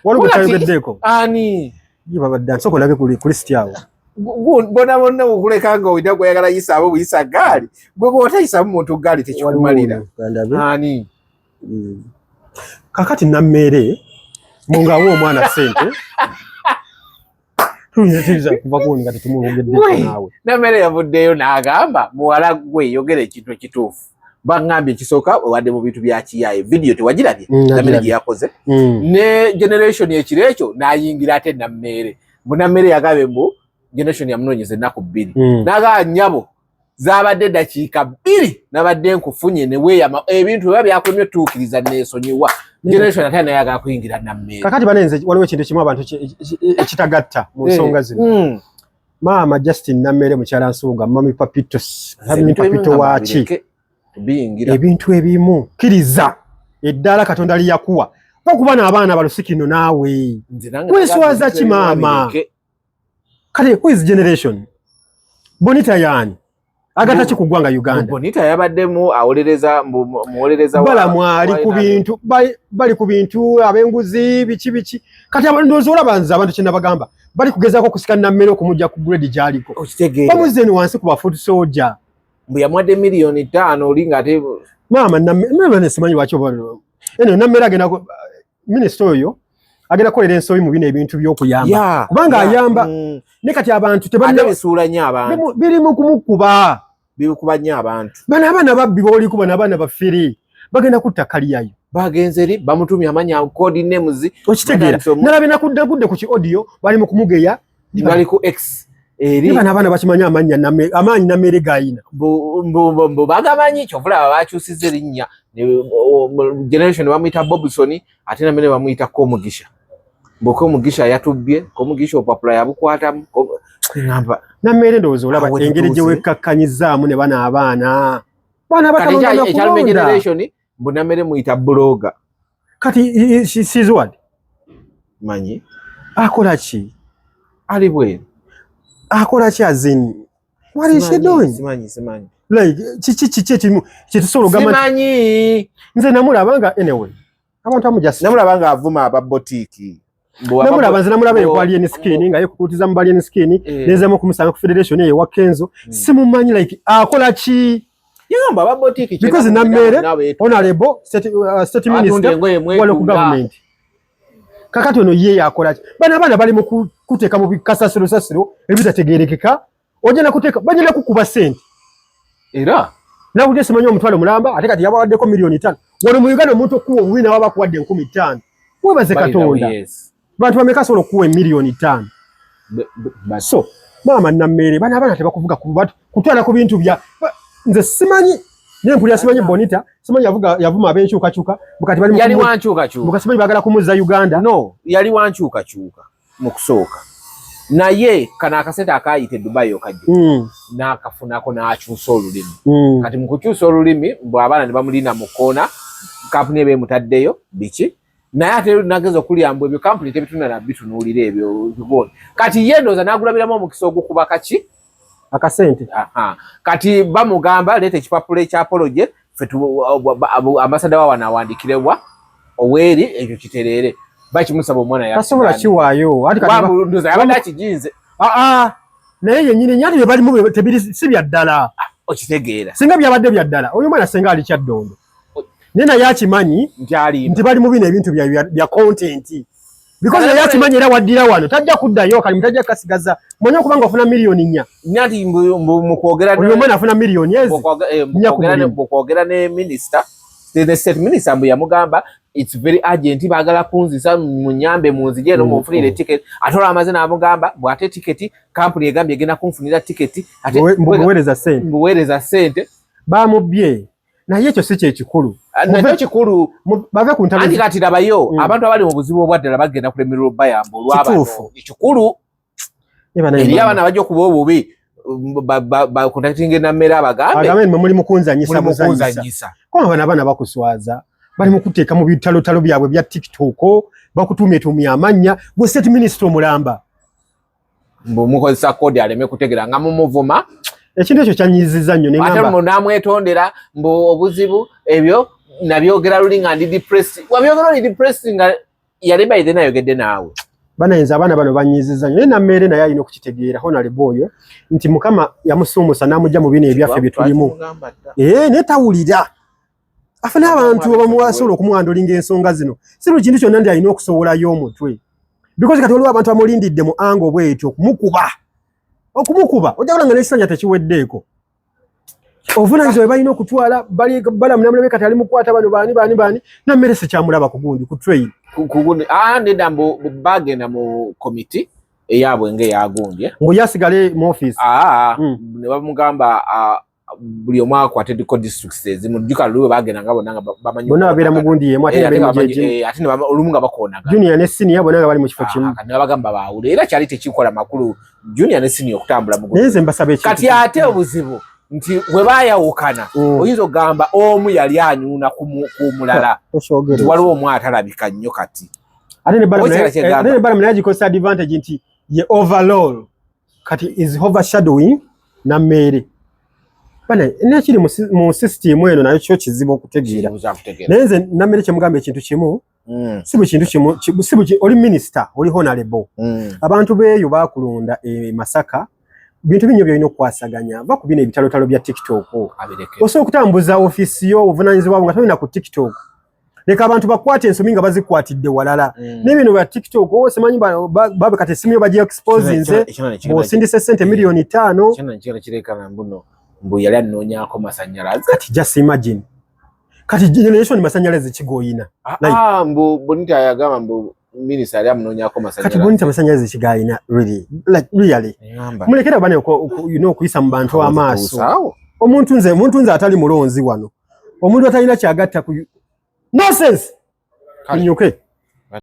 waliwo kyayogeddeko
ani
yibabadde nsoko lage kuli sityawo
bona okuleka nga oyina gweyagala yisa abo buyisa gaali gwe bw'otayisa mu muntu gaali tekikumalira ani
kakati nammeere mungawo omwana sente tuyinza kuva kuwoni nga tetumwogeddeeko naawe
nammeere yavuddeyo n'agamba muwala gwe yogera ekintu ekituufu bangambye ekisooka wadde mu bintu bya kiyaaye video tewagirabye nammeere gye yakoze ne generation ekiro ekyo n'ayingira ate nammeere nammeere yagabe mbu generation yamunoonyeza ennaku 2 naga nnyabo zabadde dakiika 2 nabadde nkufunye ne weeyama ebintu bwe byakomye tuukiriza neesonyiwa generation ate nayagala kuyingira nammeere
kakati banenze waliwo ekintu ekimu abantu ekitagatta mu nsonga zino maama Justin nammeere mukyala Nsubuga mami Papitos papito waaki ebintu ebimu kkiriza eddala Katonda liyakuwa okuba n'abaana balusikino naawe weeswaza ki maama kale who is generation Bonita yani agata ki ku ggwanga Uganda
Bonita yabaddemu awolereza
bala mwali ku bintu bali ku bintu ab'enguzi biki kati ndowooza olaba nze abantu kye nabagamba bali kugezaako okusika nammeere okumujja ku grade gy'aliko bamuzzeeni wansi ku bafoot soldier
mbu yamwadde $5,000,000 oli ng'ate
maama nammeere simanyi lwaki eno nammeere agenda minisita oyo agenda kukolera ensobi mu bino ebintu by'okuyamba kubanga ayamba ne kati abantu
tebabisuula nnyo abantu
biri mu kumukuba
bikuba nnyo abantu
bano abaana babbi boolikuba n'abaana baffere bagenda kutta kaliyayo
bagenze eri bamutumye amanya code names
okitegeera nalabye nakuddagudde ku ki audio bali mu kumugeya
bali ku X
eri bano abaana bakimanyi amaanyi nammeere gayina
mbu bagamanyi kyovulaba bakyusizza erinnya generation bamuyita Bobson ate nammeere bamuyita Komugisha Komugisha yatubbye Komugisha opapula yabukwatamu ngamba
nammeere ndowooza olaba engeri gye wekkakkanyizaamu ne bana abaana
ekyaluma generation mbu nammeere muyita blogger
kati she's what
manyi
akola ki
ali bweru
akola ki azini what is she doing
simanyi
like kiki ekimu kitusobola ogamba
simanyi
nze namulaba nga anyway abantu amujasi
namulaba nga avuma aba boutique
namulaba nze namulaba eyo kwali skin nga yekukutiza mu bali skin nezamu kumusanga ku federation ye wa Kenzo simumanyi like akola ki
yamba aba boutique
because nammeere honorable state minister wale ku government kakati ono ye yakola ki bana abana bali mu kuteeka mu bikasasiro ebitategeerekeka ojja kuteeka banyina kukuba sente
era
nawulire simanyi omutwalo mulamba ate kati yabawaddeko $5,000,000 wano mu Uganda omuntu okuwa obubi nawe bakuwadde 15,000 webaze Katonda bantu bameka asobola okuwa $1,500,000 so maama nammeere bana abaana tebakuvuga kutwala ku bintu bya nze simanyi nempulira simanyi Bonita simanyi yavuma ab'enkyukakyuka bukati
yali wankyukakyuka
bukati simanyi baagala kumuzza Uganda
no yali wankyukakyuka mu kusooka naye kana akasente akayite Dubai okajja n'akafunako n'akyusa olulimi kati mu kukyusa olulimi bw'abaana ne bamulina mu koona kampuni ebe mutaddeyo biki naye ate nageza okuliyamba ebyo kampuni tebitunda na bitunuulira ebyo bibona kati ye ndooza n'agulabiramu omukisa ogukuba kaki
akasente
kati bamugamba leeta ekipapula ekya apology ambasada wa wanawandikirebwa oweeri ekyo kitereere bakimusaba omwana
tasobola kiwaayo
abadde akijinze
naye yennyini nyati bye balimu tebiri si bya ddala
okitegeera
singa byabadde bya ddala oyo mwana senga ali kyaddondo naye naye akimanyi nti bali mu bino ebintu bya content because naye akimanyi era waddira wano tajja kuddayo kalimu tajja kasigaza mwenye okubanga ofuna miliyoni 4
nyati mu kwogera
oyo mwana afuna miliyoni
kwogera ne minister the state minister mbu yamugamba it's very urgent bagala kunzisa munyambe munzije no mufunire ticket atola amazina amugamba bwate ticket company egambye egenda kunfunira ticket ate mbuwereza sente bamubye naye ekyo si kyekikulu nakyo kikulu bave ku ntabi kati labayo abantu abali mu buzibu obwaddala bagenda kulemererwa bayamba olwaba ekikulu eri abana bajja okuba obubi contacting na mmera abagambe
muli mukunzanyisa kwa abana bakuswaza bali mukuteeka mu bitalo byabwe bya TikTok bakutumya amanya gwe state minister omulamba
mukozesa kodi aleme kutegera nga mumuvuma
ekintu ekyo kyanyiziza nnyo
ate namwetondera mbu obuzibu ebyo nabyogera lulinga ndi depressed wabyogera ndi depressed nga yaleba ide nayogedde naawe
banayinza abaana bano banyiziza nnyo na mmere naye alina okukitegeera honorable oyo nti mukama yamusumusa n'amujja mu bino ebyaffe bye tulimu netawulira afuna abantu abamuwasobola okumwandulinga ensonga zino si buli kintu kyonna ndi alina okusowolayo omutwe because kati waliwo abantu bamulindidde mu ango bwetyo okumukuba ojja kulanga n'ekisanja tekiweddeeko obuvunaanyizibwa bwe balina okutwala balamunamulabe kati ali mukwata bano baani nammere sikyamulaba ku gundi ku train
ndedda mbu bagenda mu komiti eyabwe ng'eyagundye
ng'oyasigale mu office
ne bamugamba buli omu akwateko districts ezimu jjuka lulwe bagenda nga bonna nga bamanyi
bonna babeera mu gundi yemu ate
olumu nga bakonaga
junior ne senior bonna nga bali mu kifo kimu
ne babagamba baawule era kyali tekikola makulu junior ne senior okutambula mu gundi
naye nze mbasaba ekintu
kati ate obuzibu nti bwe baayawukana oyinza okugamba omu yali anyuuna ku mulala nti waliwo omu atalabika nnyo kati
ate ne balamu naye agikosa advantage nti ye overall kati is overshadowing na mmere bana nekiri mu system eno nayo kyo kizibu okutegeera naye nze nammere kyemugamba ekintu kimu si bwe kintu kimu oli minister oli honorable abantu beeyo bakulonda Masaka bintu binyo byolina okukwasaganya va ku bino ebitalo bya TikTok osobola okutambuza ofisi yo obuvunaanyizibwa bwabwe nga tolina ku TikTok leka abantu bakwate ensomi nga bazikwatidde walala n'ebino bya TikTok simanyi babe kati esimu yo bagiye expose nze bw'osindise sente miliyoni 5
kirekana mbu yali anoonyaako masannyalaze
kati just imagine kati generation masannyalaze kigoyina
mbu bonita yagamba mbu minister yali amunoonyaako masannyalaze
kati bonita masannyalaze kigoyina really mulekera bane okuyisa mu bantu amaaso omuntu nze atali mulonzi wano omuntu atalina kyagatta ku nonsense kunyuke